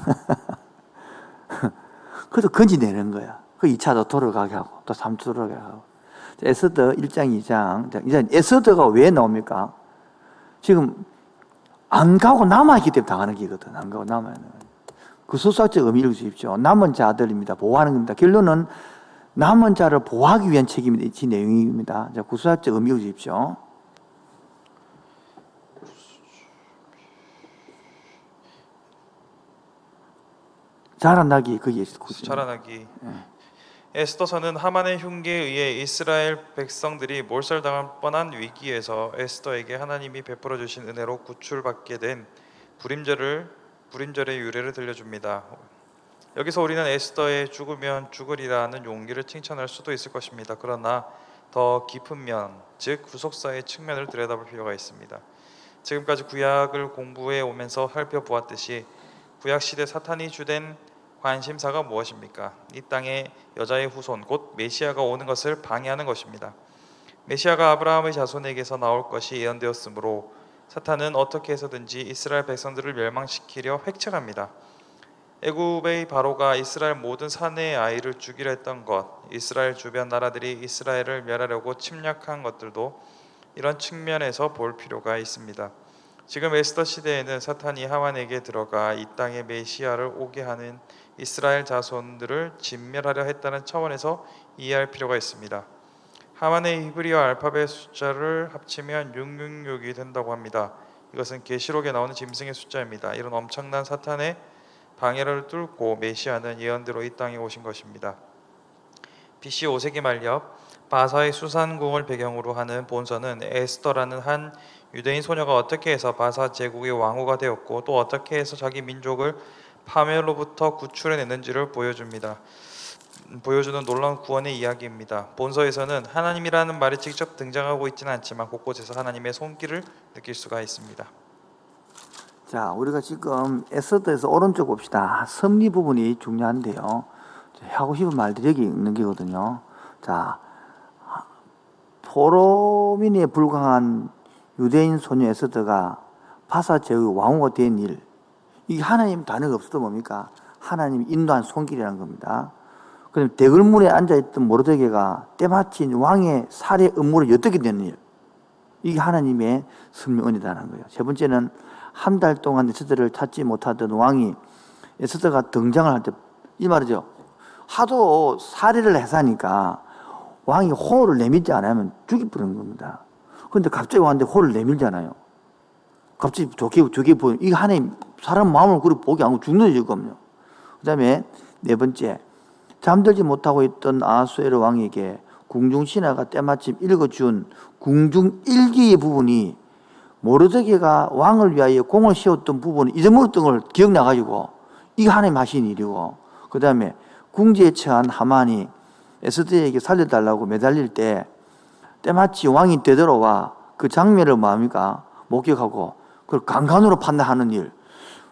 그래서 건지내는 거야. 그 2차도 돌아가게 하고 또 3차 돌아가게 하고. 에스더 1장 2장. 이제 에스더가 왜 나옵니까? 지금 안 가고 남아있기 때문에 당하는 게거든. 안 가고 남아야 되는 거예요. 그 수사적 의미를 주십시오. 남은 자들입니다. 보호하는 겁니다. 결론은 남은 자를 보호하기 위한 책임이 이 내용입니다. 자, 구수사적 의미를 주십시오. 자라나기 거기에 자라나기. 에스더서는 하만의 흉기에 의해 이스라엘 백성들이 몰살당할 뻔한 위기에서 에스더에게 하나님이 베풀어 주신 은혜로 구출받게 된 불임절을 불임절의 유래를 들려줍니다. 여기서 우리는 에스더의 죽으면 죽으리라는 용기를 칭찬할 수도 있을 것입니다. 그러나 더 깊은 면, 즉 구속사의 측면을 들여다볼 필요가 있습니다. 지금까지 구약을 공부해 오면서 살펴보았듯이 구약 시대 사탄이 주된 관심사가 무엇입니까? 이 땅에 여자의 후손 곧 메시아가 오는 것을 방해하는 것입니다. 메시아가 아브라함의 자손에게서 나올 것이 예언되었으므로 사탄은 어떻게 해서든지 이스라엘 백성들을 멸망시키려 획책합니다. 애굽의 바로가 이스라엘 모든 사내의 아이를 죽이려 했던 것, 이스라엘 주변 나라들이 이스라엘을 멸하려고 침략한 것들도 이런 측면에서 볼 필요가 있습니다. 지금 에스더 시대에는 사탄이 하만에게 들어가 이 땅에 메시아를 오게 하는 이스라엘 자손들을 진멸하려 했다는 차원에서 이해할 필요가 있습니다. 하만의 히브리어 알파벳 숫자를 합치면 666이 된다고 합니다. 이것은 계시록에 나오는 짐승의 숫자입니다. 이런 엄청난 사탄의 방해를 뚫고 메시아는 예언대로 이 땅에 오신 것입니다. BC 5세기 말엽 바사의 수산궁을 배경으로 하는 본서는 에스더라는 한 유대인 소녀가 어떻게 해서 바사 제국의 왕후가 되었고 또 어떻게 해서 자기 민족을 파멸로부터 구출해냈는지를 보여주는 놀라운 구원의 이야기입니다. 본서에서는 하나님이라는 말이 직접 등장하고 있지는 않지만 곳곳에서 하나님의 손길을 느낄 수가 있습니다. 자, 우리가 지금 에스더에서 오른쪽 봅시다. 섭리 부분이 중요한데요. 하고 싶은 말들이 여기 있는 게거든요. 자, 포로민에 불과한 유대인 소녀 에스더가 바사 제국의 왕후가 된 일, 이게 하나님 단어가 없어도 뭡니까? 하나님 인도한 손길이라는 겁니다. 그럼 대궐문에 앉아있던 모르드게가 때마침 왕의 살해 업무를 엿듣게 되는 일, 이게 하나님의 섭리언이라는 거예요. 세 번째는 한 달 동안 에스더를 찾지 못하던 왕이 에스더가 등장을 할 때 이 말이죠. 하도 살해를 해서니까 왕이 호를 내밀지 않으면 죽여버리는 겁니다. 그런데 갑자기 왕한테 호를 내밀잖아요. 갑자기 좋게 보여. 이게 하나님 사람 마음을 그렇게 보게 안 하고 죽는 지거든요. 그 다음에 네 번째, 잠들지 못하고 있던 아하수에로 왕에게 궁중신하가 때마침 읽어준 궁중일기의 부분이 모르드게가 왕을 위하여 공을 세웠던 부분을 잊어먹었던 걸 기억나가지고 이게 하나님 하신 일이고, 그 다음에 궁지에 처한 하만이 에스더에게 살려달라고 매달릴 때 때마치 왕이 되돌아와 그 장면을 뭡니까? 목격하고 그걸 강간으로 판단하는 일,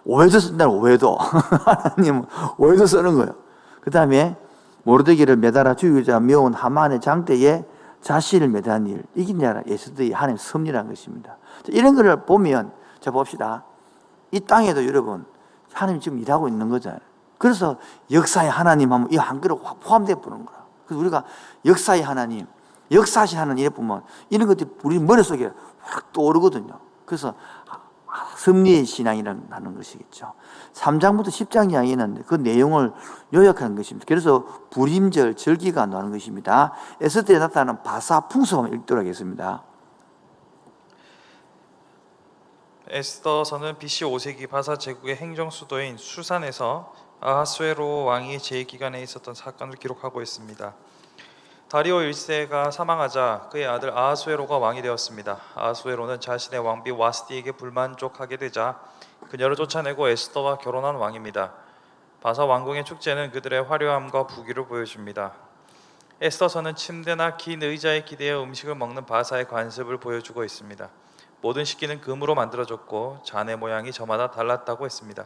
오해도 쓴다는 오해도 하나님은 오해도 쓰는 거예요. 그 다음에 모르드게를 매달아 죽이자 묘온 하만의 장대에 자신을 매달은 일, 이게 이제 에스더의 하나님 섭리라는 것입니다. 이런 거를 보면 자 봅시다. 이 땅에도 여러분 하나님이 지금 일하고 있는 거잖아요. 그래서 역사의 하나님 하면 이 한글에 포함되어 보는 거야. 그래서 우리가 역사의 하나님, 역사하신 하나님 이래 보면 이런 것들이 우리 머릿속에 확 떠오르거든요. 그래서 섭리의 신앙이라는 것이겠죠. 3장부터 10장 이야기는 그 내용을 요약하는 것입니다. 그래서 불임절, 절기가 나오는 것입니다. 에스더에 나타나는 바사 풍습 한번 읽도록 하겠습니다. 에스더서는 BC 5세기 바사 제국의 행정 수도인 수산에서 아하수에로 왕이 제2기간에 있었던 사건을 기록하고 있습니다. 다리오 1세가 사망하자 그의 아들 아하수에로가 왕이 되었습니다. 아하수에로는 자신의 왕비 와스디에게 불만족하게 되자 그녀를 쫓아내고 에스더와 결혼한 왕입니다. 바사 왕궁의 축제는 그들의 화려함과 부귀를 보여줍니다. 에스더서는 침대나 긴 의자에 기대어 음식을 먹는 바사의 관습을 보여주고 있습니다. 모든 식기는 금으로 만들어졌고 잔의 모양이 저마다 달랐다고 했습니다.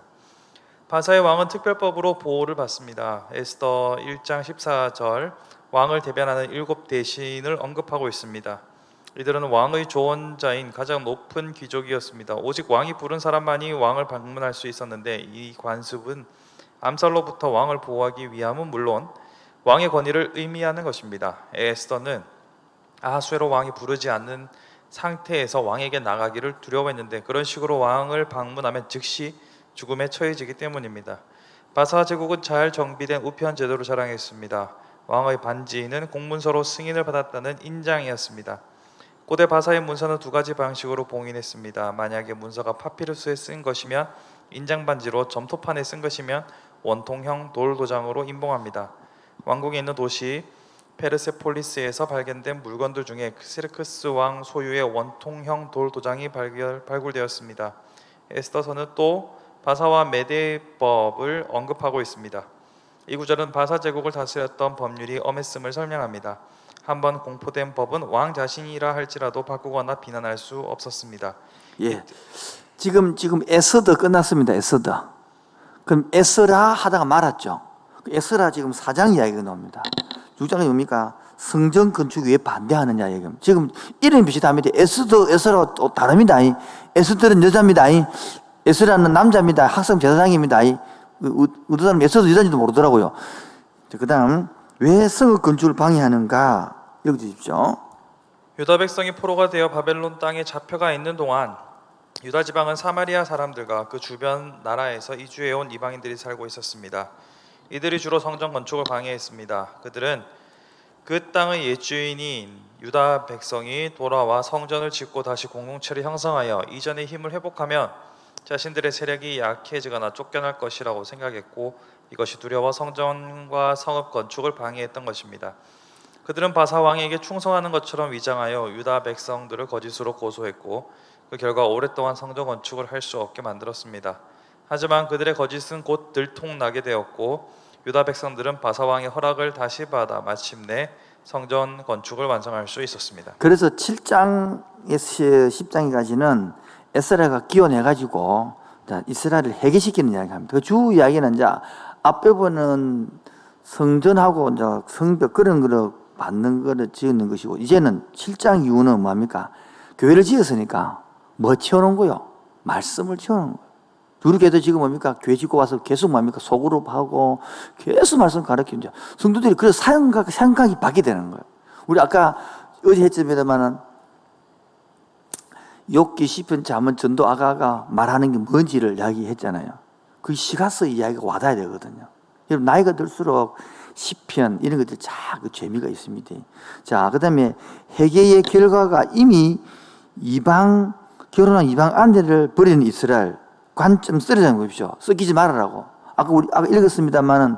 바사의 왕은 특별법으로 보호를 받습니다. 에스더 1장 14절 왕을 대변하는 7 대신을 언급하고 있습니다. 이들은 왕의 조언자인 가장 높은 귀족이었습니다. 오직 왕이 부른 사람만이 왕을 방문할 수 있었는데 이 관습은 암살로부터 왕을 보호하기 위함은 물론 왕의 권위를 의미하는 것입니다. 에스더는 아하수에로 왕이 부르지 않는 상태에서 왕에게 나가기를 두려워했는데 그런 식으로 왕을 방문하면 즉시 죽음에 처해지기 때문입니다. 바사 제국은 잘 정비된 우편 제도를 자랑했습니다. 왕의 반지는 공문서로 승인을 받았다는 인장이었습니다. 고대 바사의 문서는 2가지 방식으로 봉인했습니다. 만약에 문서가 파피루스에 쓴 것이면 인장 반지로, 점토판에 쓴 것이면 원통형 돌 도장으로 인봉합니다. 왕궁에 있는 도시 페르세폴리스에서 발견된 물건들 중에 크세르크스 왕 소유의 원통형 돌 도장이 발굴되었습니다. 에스더서는 또 바사와 메대법을 언급하고 있습니다. 이 구절은 바사 제국을 다스렸던 법률이 엄했음을 설명합니다. 한번 공포된 법은 왕 자신이라 할지라도 바꾸거나 비난할 수 없었습니다. 예. 지금 에스더 끝났습니다. 에스더. 그럼 에스라 하다가 말았죠. 에스라 지금 4장 이야기가 나옵니다. 6장이 뭡니까? 성전 건축 왜 반대하느냐 얘기입니다. 지금 이름이 비슷합니다. 에스더, 에스라 또 다릅니다. 에스더는 여자입니다. 에스라는 남자입니다. 학생 제사장입니다. 어떤 사람 에스더 여자인지도 모르더라고요. 그 다음 왜 성읍 건축을 방해하는가 읽어주십시오. 유다 백성이 포로가 되어 바벨론 땅에 잡혀가 있는 동안 유다 지방은 사마리아 사람들과 그 주변 나라에서 이주해온 이방인들이 살고 있었습니다. 이들이 주로 성전 건축을 방해했습니다. 그들은 그 땅의 옛 주인인 유다 백성이 돌아와 성전을 짓고 다시 공동체를 형성하여 이전의 힘을 회복하면 자신들의 세력이 약해지거나 쫓겨날 것이라고 생각했고 이것이 두려워 성전과 성읍 건축을 방해했던 것입니다. 그들은 바사 왕에게 충성하는 것처럼 위장하여 유다 백성들을 거짓으로 고소했고 그 결과 오랫동안 성전 건축을 할 수 없게 만들었습니다. 하지만 그들의 거짓은 곧 들통나게 되었고 유다 백성들은 바사 왕의 허락을 다시 받아 마침내 성전 건축을 완성할 수 있었습니다. 그래서 7장에서 10장까지는 에스라가 기원해가지고 이스라엘을 해계시키는 이야기합니다. 그 주 이야기는 이제 앞부분은 성전하고 이제 성벽 그런 거를 받는 거를 지었는 것이고 이제는 7장 이후는 뭡니까? 교회를 지었으니까 뭐 채워놓은 거요? 말씀을 채워놓은 거예요. 두르게도 지금 뭡니까? 교회 짓고 와서 계속 뭡니까? 소그룹 하고 계속 말씀 가르치죠. 성도들이 그래서 생각이 바뀌게 되는 거예요. 우리 아까 어제 했습니다만은 욥기 시편 잠언 전도 아가가 말하는 게 뭔지를 이야기했잖아요. 그 시가서 이야기가 와닿아야 되거든요. 여러분 나이가 들수록 시편 이런 것들 그 재미가 있습니다. 자, 그다음에 회개의 결과가 이미 결혼한 이방 아내를 버리는 이스라엘 관점 쓰러져 보십시오. 썩이지 말아라고. 아까 읽었습니다만은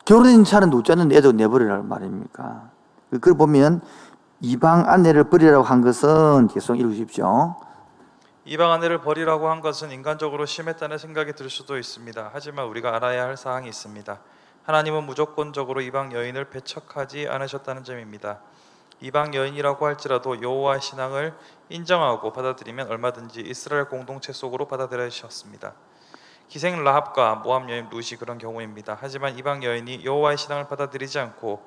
결혼한 차는 놓지 않는 애도 내버리라는 말입니까? 그걸 보면 이방 아내를 버리라고 한 것은 계속 읽으십시오. 이방 아내를 버리라고 한 것은 인간적으로 심했다는 생각이 들 수도 있습니다. 하지만 우리가 알아야 할 사항이 있습니다. 하나님은 무조건적으로 이방 여인을 배척하지 않으셨다는 점입니다. 이방 여인이라고 할지라도 여호와 신앙을 인정하고 받아들이면 얼마든지 이스라엘 공동체 속으로 받아들여주셨습니다. 기생 라합과 모압 여인 룻이 그런 경우입니다. 하지만 이방 여인이 여호와의 신앙을 받아들이지 않고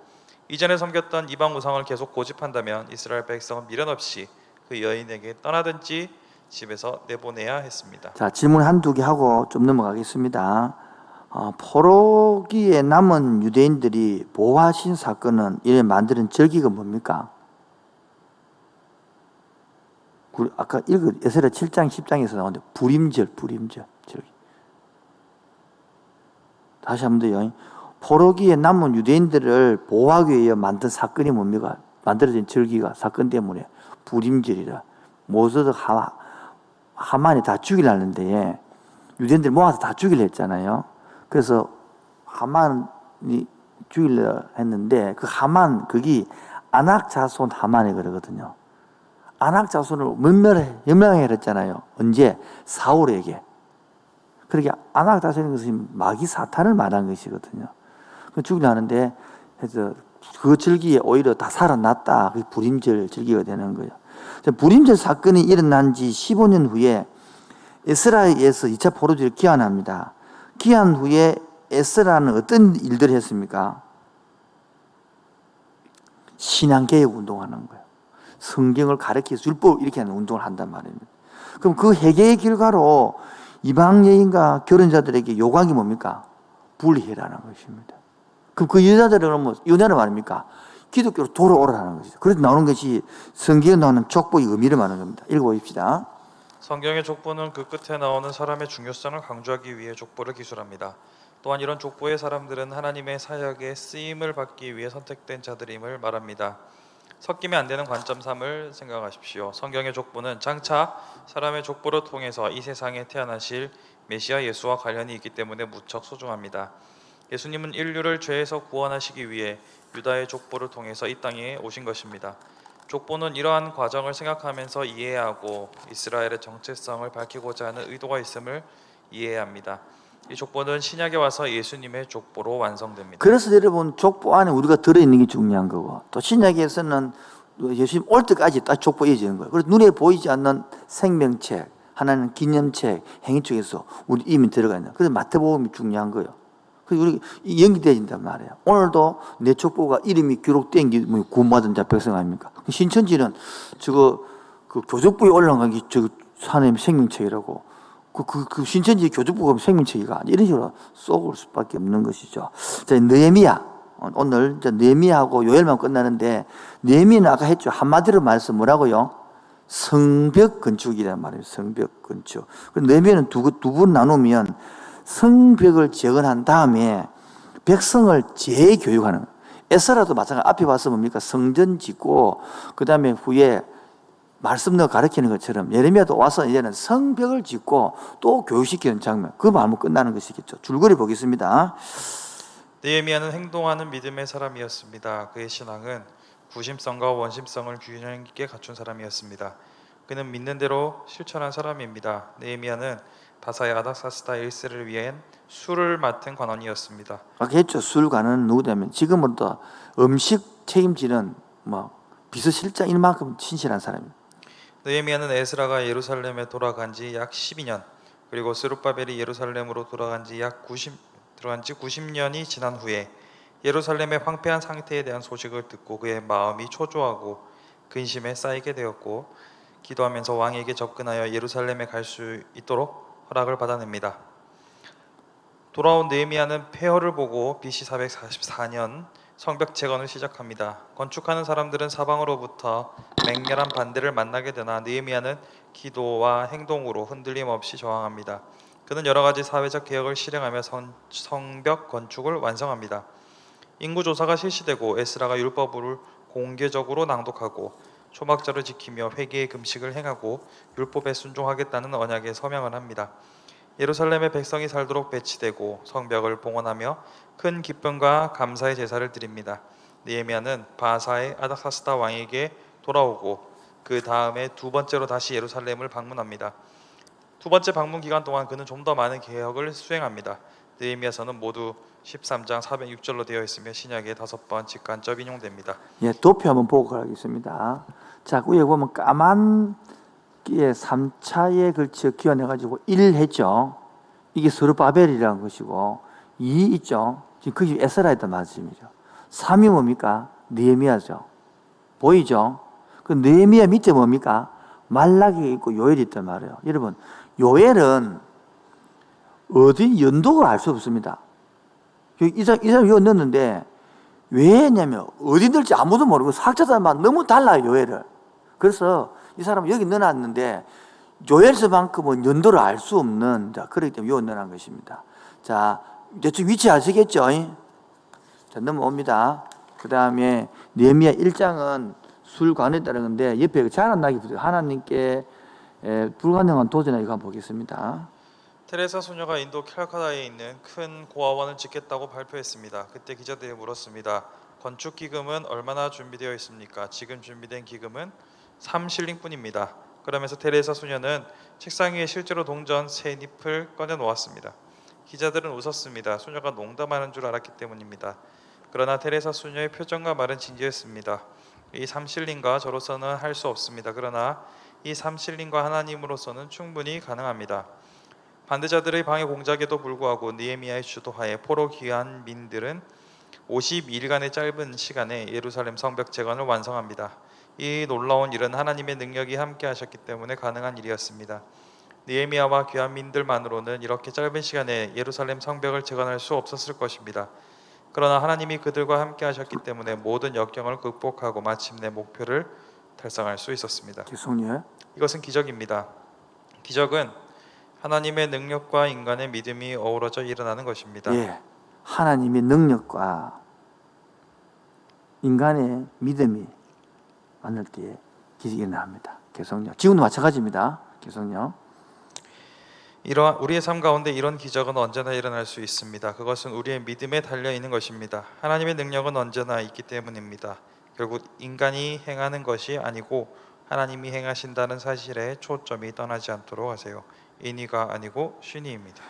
이전에 섬겼던 이방 우상을 계속 고집한다면 이스라엘 백성은 미련 없이 그 여인에게 떠나든지 집에서 내보내야 했습니다. 자, 질문 한두 개 하고 좀 넘어가겠습니다. 포로기에 남은 유대인들이 보호하신 사건은 이래 만드는 절기가 뭡니까? 아까 에스라 7장 10장에서 나오는데 불임절 절기. 다시 한번 더요. 포로기에 남은 유대인들을 보호하기 위해 만든 사건이 뭡니까? 만들어진 절기가 사건 때문에 불임절이라. 모세도 하만이 다 죽이려는데 유대인들 모아서 다 죽이려 했잖아요. 그래서 하만이 죽이려 했는데 그 하만 그게 아낙 자손 하만이 그러거든요. 아낙 자손을 멸망했잖아요. 언제? 사울에게. 그러니까 아낙 자손인 것은 마귀 사탄을 말한 것이거든요. 죽이려 하는데 그래서 그 절기에 오히려 다 살아났다. 그게 불임절 절기가 되는 거예요. 불임절 사건이 일어난 지 15년 후에 에스라에서 2차 포로기를 기한합니다. 기한 후에 에스라는 어떤 일들을 했습니까? 신앙개혁 운동하는 거예요. 성경을 가르쳐서 율법 이렇게 하는 운동을 한단 말입니다. 그럼 그 회개의 결과로 이방 여인과 결혼자들에게 요구한 뭡니까? 분리해라는 것입니다. 그럼 그 여자들은 뭐 연애는 말입니까? 기독교로 돌아오라는 것이죠. 그래서 나오는 것이 성경에 나오는 족보의 의미를 말하는 겁니다. 읽어봅시다. 성경의 족보는 그 끝에 나오는 사람의 중요성을 강조하기 위해 족보를 기술합니다. 또한 이런 족보의 사람들은 하나님의 사역에 쓰임을 받기 위해 선택된 자들임을 말합니다. 섞이면 안 되는 관점 3을 생각하십시오. 성경의 족보는 장차 사람의 족보를 통해서 이 세상에 태어나실 메시아 예수와 관련이 있기 때문에 무척 소중합니다. 예수님은 인류를 죄에서 구원하시기 위해 유다의 족보를 통해서 이 땅에 오신 것입니다. 족보는 이러한 과정을 생각하면서 이해하고 이스라엘의 정체성을 밝히고자 하는 의도가 있음을 이해해야 합니다. 이 족보는 신약에 와서 예수님의 족보로 완성됩니다. 그래서 여러분 족보 안에 우리가 들어있는 게 중요한 거고, 또 신약에서는 예수님 올 때까지 딱 족보 이어지는 거예요. 그래서 눈에 보이지 않는 생명책, 하나는 기념책, 행위책에서 우리 이미 들어가 있는. 그래서 마태복음이 중요한 거예요. 그래서 우리 연기되어진단 말이에요. 오늘도 내 족보가 이름이 기록된 게 구원받은 자 백성 아닙니까? 신천지는 저거 그 교적부에 올라간 게 저 하나님의 생명책이라고. 그 신천지 교적부가 생명책이가 이런 식으로 쏘을 수밖에 없는 것이죠. 자, 느헤미야. 오늘 느헤미야하고 요엘만 끝나는데, 느헤미야는 아까 했죠. 한마디로 말해서 뭐라고요? 성벽 건축이란 말이에요. 성벽 건축. 느헤미야는 두 분 나누면 성벽을 재건한 다음에 백성을 재교육하는 거예요. 에스라도 마찬가지. 앞에 봐서 뭡니까? 성전 짓고 그 다음에 후에 말씀 넣어 가르치는 것처럼 예레미야도 와서 이제는 성벽을 짓고 또 교육시키는 장면. 그 마음은 끝나는 것이겠죠. 줄거리 보겠습니다. 느헤미야는 행동하는 믿음의 사람이었습니다. 그의 신앙은 구심성과 원심성을 균형 있게 갖춘 사람이었습니다. 그는 믿는 대로 실천한 사람입니다. 느헤미야는 바사의 아닥사스다 1세를 위한 술을 맡은 관원이었습니다. 아까 했죠. 술관은 누구냐면 지금부터 음식 책임지는 비서실장 이만큼 신실한 사람입니다. 느헤미야는 에스라가 예루살렘에 돌아간 지 약 12년, 그리고 스룹바벨이 예루살렘으로 들어간 지 90년이 지난 후에 예루살렘의 황폐한 상태에 대한 소식을 듣고 그의 마음이 초조하고 근심에 쌓이게 되었고, 기도하면서 왕에게 접근하여 예루살렘에 갈 수 있도록 허락을 받아냅니다. 돌아온 느헤미야는 폐허를 보고 BC 444년 성벽 재건을 시작합니다. 건축하는 사람들은 사방으로부터 맹렬한 반대를 만나게 되나 느헤미야는 기도와 행동으로 흔들림 없이 저항합니다. 그는 여러 가지 사회적 개혁을 실행하며 성벽 건축을 완성합니다. 인구 조사가 실시되고 에스라가 율법을 공개적으로 낭독하고 초막절을 지키며 회개의 금식을 행하고 율법에 순종하겠다는 언약에 서명을 합니다. 예루살렘의 백성이 살도록 배치되고 성벽을 봉헌하며 큰 기쁨과 감사의 제사를 드립니다. 느헤미야는 바사의 아닥사스다 왕에게 돌아오고 그 다음에 두 번째로 다시 예루살렘을 방문합니다. 두 번째 방문 기간 동안 그는 좀 더 많은 개혁을 수행합니다. 느헤미야서는 모두 13장 406절로 되어 있으며 신약의 5번 직간접 인용됩니다. 예, 도표 한번 보고 가겠습니다. 자, 위에 보면 까만 3차에 걸쳐 기원해가지고 1 했죠. 이게 스룹바벨이라는 것이고 2 있죠. 지금 그게 에스라였단 말씀이죠. 3이 뭡니까? 느헤미야죠. 보이죠? 그 느헤미야 밑에 뭡니까? 말라기 있고 요엘이 있단 말이에요. 여러분, 요엘은 어디 연도가 알 수 없습니다. 이 사람 여기 넣었는데 왜 했냐면 어디 넣을지 아무도 모르고 학자들만 너무 달라요, 요엘을. 그래서 이 사람은 여기 넣어놨는데 요엘서만큼은 연도를 알 수 없는, 자, 그렇기 때문에 여기 넣어놓은 것입니다. 자, 대충 위치 아시겠죠? 자, 넘어옵니다. 그 다음에 느헤미야 1장은 술관에 따른 건데 옆에 자랑나기 붙어요. 하나님께 불가능한 도전을 이거 한번 보겠습니다. 테레사 소녀가 인도 캘카타에 있는 큰 고아원을 짓겠다고 발표했습니다. 그때 기자들이 물었습니다. 건축 기금은 얼마나 준비되어 있습니까? 지금 준비된 기금은 3실링뿐입니다. 그러면서 테레사 소녀는 책상 위에 실제로 동전 3잎을 꺼내 놓았습니다. 기자들은 웃었습니다. 소녀가 농담하는 줄 알았기 때문입니다. 그러나 테레사 소녀의 표정과 말은 진지했습니다. 이 3실링과 저로서는 할 수 없습니다. 그러나 이 3실링과 하나님으로서는 충분히 가능합니다. 반대자들의 방해 공작에도 불구하고 느헤미야의 주도하에 포로 귀환 민들은 52일간의 짧은 시간에 예루살렘 성벽 재건을 완성합니다. 이 놀라운 일은 하나님의 능력이 함께 하셨기 때문에 가능한 일이었습니다. 느헤미야와 귀환민들만으로는 이렇게 짧은 시간에 예루살렘 성벽을 재건할 수 없었을 것입니다. 그러나 하나님이 그들과 함께 하셨기 때문에 모든 역경을 극복하고 마침내 목표를 달성할 수 있었습니다. 계속요. 이것은 기적입니다. 기적은 하나님의 능력과 인간의 믿음이 어우러져 일어나는 것입니다. 예, 하나님의 능력과 인간의 믿음이 만날 때에 기적이 일어납니다. 계속요. 지금도 마찬가지입니다. 계속요. 우리의 삶 가운데 이런 기적은 언제나 일어날 수 있습니다. 그것은 우리의 믿음에 달려 있는 것입니다. 하나님의 능력은 언제나 있기 때문입니다. 결국 인간이 행하는 것이 아니고 하나님이 행하신다는 사실에 초점이 떠나지 않도록 하세요. 인이가 아니고 쉰이입니다.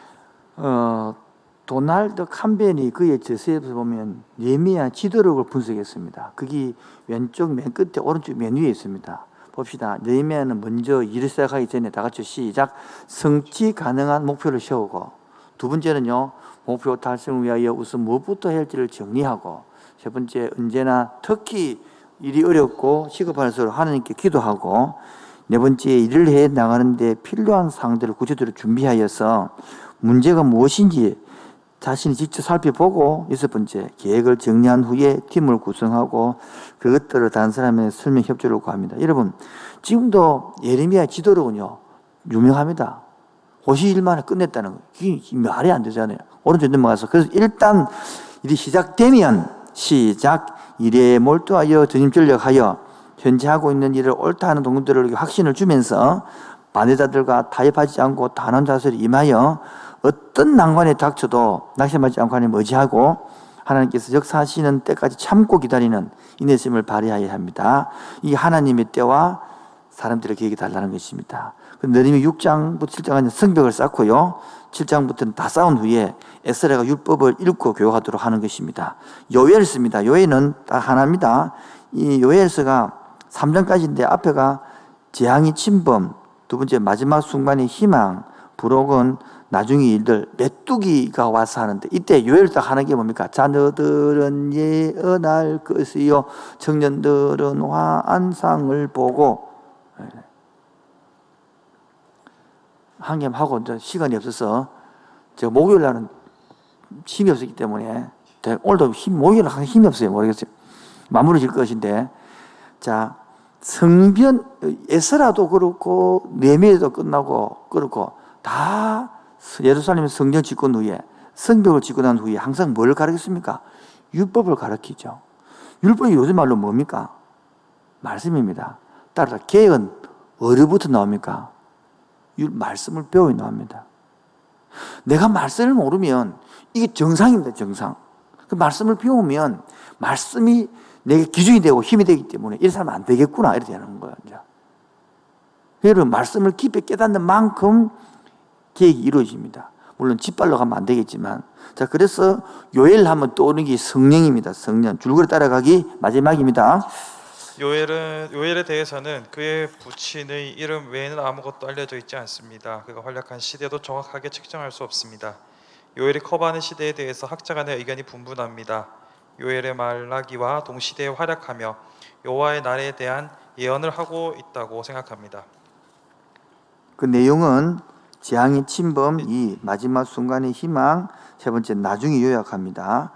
도널드 캠벨이 그의 저서에서 보면 예미야 지도록을 분석했습니다. 그게 왼쪽 맨 끝에 오른쪽 맨 위에 있습니다. 봅시다. 예미야는 먼저 일을 시작하기 전에 다 같이 시작. 성취 가능한 목표를 세우고, 두 번째는요, 목표 달성을 위하여 우선 무엇부터 해야 할지를 정리하고, 세 번째, 언제나 특히 일이 어렵고 시급할수록 하나님께 기도하고, 네 번째, 일을 해 나가는데 필요한 사항들을 구체적으로 준비하여서 문제가 무엇인지 자신이 직접 살펴보고, 여섯 번째, 계획을 정리한 후에 팀을 구성하고 그것들을 다른 사람의 설명 협조를 구합니다. 여러분, 지금도 예레미야 지도록은요 유명합니다. 50일 만에 끝냈다는 거, 이게 말이 안 되잖아요. 오른쪽 넘어가서, 그래서 일단 일이 시작되면 시작, 일에 몰두하여 전임 전력하여 현재 하고 있는 일을 옳다 하는 동료들에게 확신을 주면서 반대자들과 타협하지 않고 단호한 자세를 임하여 어떤 난관에 닥쳐도 낙심하지 않고 하나님 의지하고 하나님께서 역사하시는 때까지 참고 기다리는 인내심을 발휘해야 합니다. 이 하나님의 때와 사람들의 계획이 달라는 것입니다. 느헤미야 6장부터 7장까지 성벽을 쌓고요, 7장부터는 다 쌓은 후에 에스라가 율법을 읽고 교육하도록 하는 것입니다. 요엘서입니다. 요엘은 딱 하나입니다. 이 요엘서가 3장까지인데 앞에가 재앙이 침범, 두 번째 마지막 순간의 희망, 부록은 나중의 일들, 메뚜기가 와서 하는데, 이때 요엘서 하는 게 뭡니까? 자녀들은 예언할 것이요 청년들은 화안상을 보고, 한 개 하고 이제 시간이 없어서 제가 목요일 날은 힘이 없었기 때문에, 오늘도 목요일 날 힘이 없어요. 모르겠어요. 마무리 질 것인데, 자, 성전, 에스라도 그렇고 느헤미야도 끝나고 그렇고 다 예루살렘 성전 짓고 후에, 성벽을 짓고 난 후에 항상 뭘 가르쳤습니까? 율법을 가르치죠. 율법이 요즘 말로 뭡니까? 말씀입니다. 따라서 개혁은 어디부터 나옵니까? 말씀을 배워 나옵니다. 내가 말씀을 모르면 이게 정상입니다. 정상. 그 말씀을 배우면 말씀이 내게 기준이 되고 힘이 되기 때문에 이 사람은 안 되겠구나 이렇게 되는 거예요. 여러분, 말씀을 깊이 깨닫는 만큼 계획이 이루어집니다. 물론 짓발로 가면 안 되겠지만, 자, 그래서 요엘 하면 떠오르는 게 성령입니다. 성령. 줄거리 따라가기 마지막입니다. 요엘에 대해서는 그의 부친의 이름 외에는 아무것도 알려져 있지 않습니다. 그가 활약한 시대도 정확하게 측정할 수 없습니다. 요엘이 커버하는 시대에 대해서 학자 간의 의견이 분분합니다. 요엘의 말라기와 동시대에 활약하며 여호와의 날에 대한 예언을 하고 있다고 생각합니다. 그 내용은 재앙의 침범, 이 마지막 순간의 희망, 세 번째 나중에 요약합니다.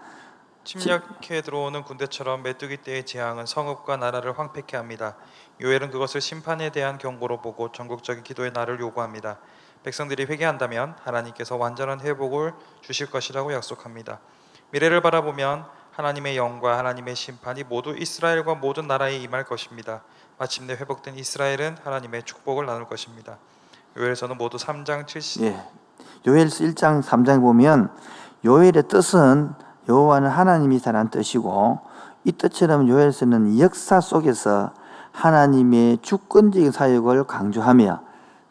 침략해 들어오는 군대처럼 메뚜기 때의 재앙은 성읍과 나라를 황폐케 합니다. 요엘은 그것을 심판에 대한 경고로 보고 전국적인 기도의 날을 요구합니다. 백성들이 회개한다면 하나님께서 완전한 회복을 주실 것이라고 약속합니다. 미래를 바라보면 하나님의 영과 하나님의 심판이 모두 이스라엘과 모든 나라에 임할 것입니다. 마침내 회복된 이스라엘은 하나님의 축복을 나눌 것입니다. 요엘서는 모두 3장 70. 예. 요엘서 1장 3장에 보면 요엘의 뜻은 여호와는 하나님이시라는 뜻이고, 이 뜻처럼 요엘서는 역사 속에서 하나님의 주권적인 사역을 강조하며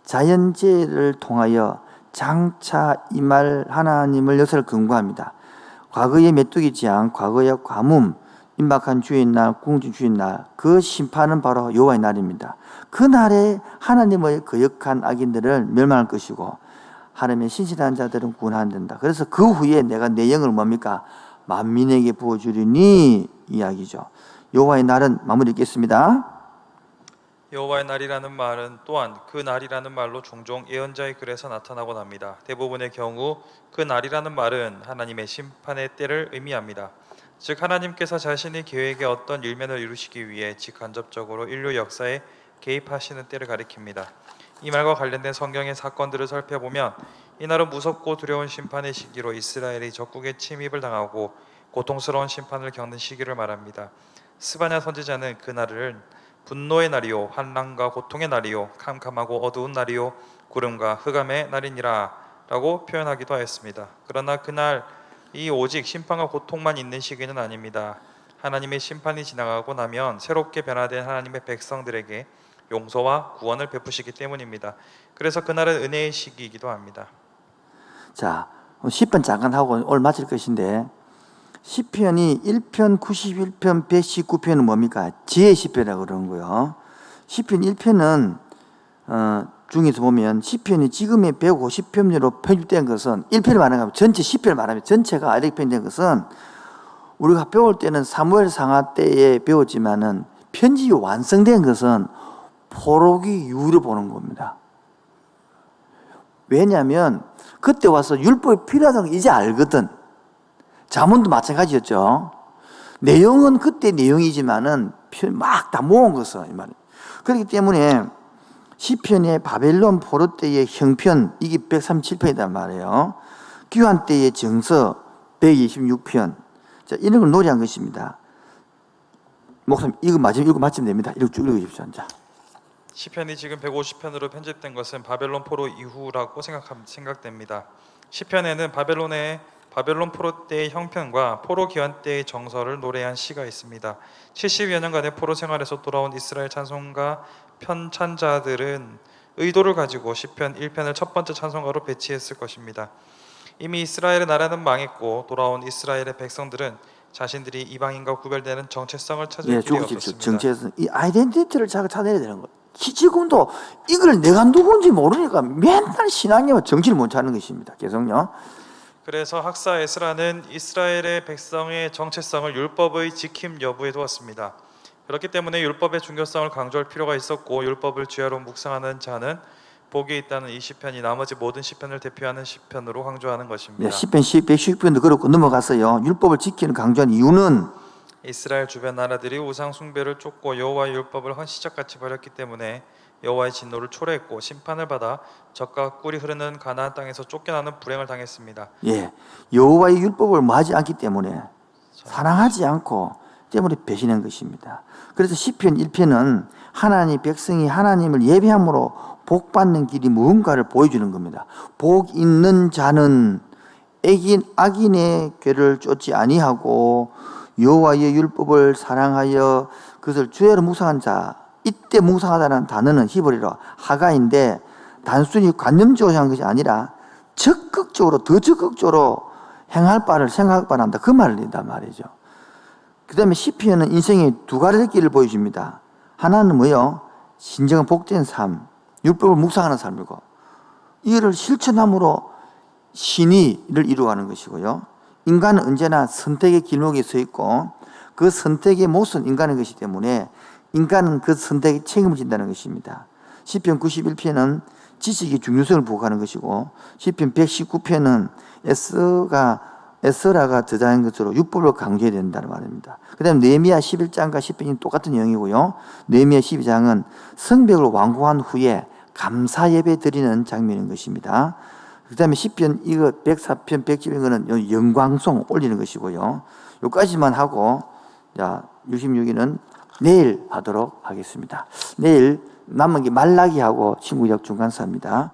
자연재해를 통하여 장차 임할 하나님을 역사를 근거합니다. 과거의 메뚜기 재앙, 과거의 가뭄, 임박한 주의 날, 궁중 주의 날, 그 심판은 바로 여호와의 날입니다. 그 날에 하나님의 거역한 악인들을 멸망할 것이고 하나님의 신실한 자들은 구원한다. 그래서 그 후에 내가 내 영을 뭡니까? 만민에게 부어주리니 이야기죠. 여호와의 날은 마무리 읽겠습니다. 여호와의 날이라는 말은 또한 그 날이라는 말로 종종 예언자의 글에서 나타나곤 합니다. 대부분의 경우 그 날이라는 말은 하나님의 심판의 때를 의미합니다. 즉 하나님께서 자신의 계획에 어떤 일면을 이루시기 위해 직간접적으로 인류 역사에 개입하시는 때를 가리킵니다. 이 말과 관련된 성경의 사건들을 살펴보면 이날은 무섭고 두려운 심판의 시기로 이스라엘이 적국의 침입을 당하고 고통스러운 심판을 겪는 시기를 말합니다. 스바냐 선지자는 그 날을 분노의 날이요 환난과 고통의 날이요 캄캄하고 어두운 날이요 구름과 흑암의 날이니라 라고 표현하기도 하였습니다. 그러나 그날이 오직 심판과 고통만 있는 시기는 아닙니다. 하나님의 심판이 지나가고 나면 새롭게 변화된 하나님의 백성들에게 용서와 구원을 베푸시기 때문입니다. 그래서 그날은 은혜의 시기이기도 합니다. 자, 10편 잠깐 하고 오늘 마칠 것인데 시편이 1편, 91편, 119편은 뭡니까? 지혜 시편이라고 그러는 거예요. 시편 1편은 중에서 보면 시편이 지금의 150편으로 편집된 것은 1편을 말하면 전체 시편을 말하면 전체가 이렇게 편집된 것은 우리가 배울 때는 사무엘 상하 때에 배웠지만은 편집이 완성된 것은 포로기 이후로 보는 겁니다. 왜냐하면 그때 와서 율법이 필요하다는 걸 이제 알거든. 잠언도 마찬가지였죠. 내용은 그때 내용이지만은 막 다 모은 것은 이 말이에요. 그렇기 때문에 시편의 바벨론 포로 때의 형편 이게 137편이란 말이에요. 귀환 때의 정서 126편. 자, 이런 걸 노래한 것입니다. 목사님 이거 맞으면 됩니다. 이렇게 쭉 읽으십시오. 자. 시편이 지금 150편으로 편집된 것은 바벨론 포로 이후라고 생각됩니다. 시편에는 바벨론 포로 때의 형편과 포로 귀환 때의 정서를 노래한 시가 있습니다. 70여 년간의 포로 생활에서 돌아온 이스라엘 찬송가 편찬자들은 의도를 가지고 시편 1편을 첫 번째 찬송가로 배치했을 것입니다. 이미 이스라엘의 나라는 망했고 돌아온 이스라엘의 백성들은 자신들이 이방인과 구별되는 정체성을 찾을 길이 없었습니다. 정체성, 이 아이덴티티를 찾아내야 되는 거예요. 지금도 이걸 내가 누군지 모르니까 맨날 신앙에만 정신을 못 차는 것입니다. 계속요. 그래서 학사 에스라는 이스라엘의 백성의 정체성을 율법의 지킴 여부에 두었습니다. 그렇기 때문에 율법의 중요성을 강조할 필요가 있었고 율법을 주야로 묵상하는 자는 복이 있다는 이 시편이 나머지 모든 시편을 대표하는 시편으로 강조하는 것입니다. 시편 110편도 그렇고 넘어갔어요. 율법을 지키는 강조한 이유는 이스라엘 주변 나라들이 우상 숭배를 쫓고 여호와의 율법을 헌시짝같이 버렸기 때문에 여호와의 진노를 초래했고 심판을 받아 젖과 꿀이 흐르는 가나안 땅에서 쫓겨나는 불행을 당했습니다. 예, 여호와의 율법을 모하지 않기 때문에 사랑하지 않고 때문에 배신한 것입니다. 그래서 시편 1편은 하나님 백성이 하나님을 예배함으로 복 받는 길이 무언가를 보여주는 겁니다. 복 있는 자는 악인의 궤를 쫓지 아니하고 여호와의 율법을 사랑하여 그것을 주야로 묵상한 자. 이때 묵상하다는 단어는 히브리어로 하가인데 단순히 관념적으로 한 것이 아니라 적극적으로 더 적극적으로 행할 바를 생각할 바를 한다. 그 말을 한단 말이죠. 그 다음에 시편은 인생의 두 가지 길을 보여줍니다. 하나는 뭐요? 진정한 복된 삶, 율법을 묵상하는 삶이고 이거를 실천함으로 신의를 이루어가는 것이고요. 인간은 언제나 선택의 길목에 서 있고 그 선택의 못은 인간의 것이기 때문에 인간은 그 선택에 책임을 진다는 것입니다. 시편 91편은 지식의 중요성을 부각하는 것이고 시편 119편은 에스라가 저자한 것으로 율법을 강조해야 된다는 말입니다. 그 다음에 느헤미야 11장과 10편이 똑같은 내용이고요. 느헤미야 12장은 성벽을 완공한 후에 감사 예배 드리는 장면인 것입니다. 그 다음에 시편 이거 104편 110편은 영광송 올리는 것이고요. 여기까지만 하고 66일은 내일 하도록 하겠습니다. 내일 남은 게 말라기하고 친구역 중간사입니다.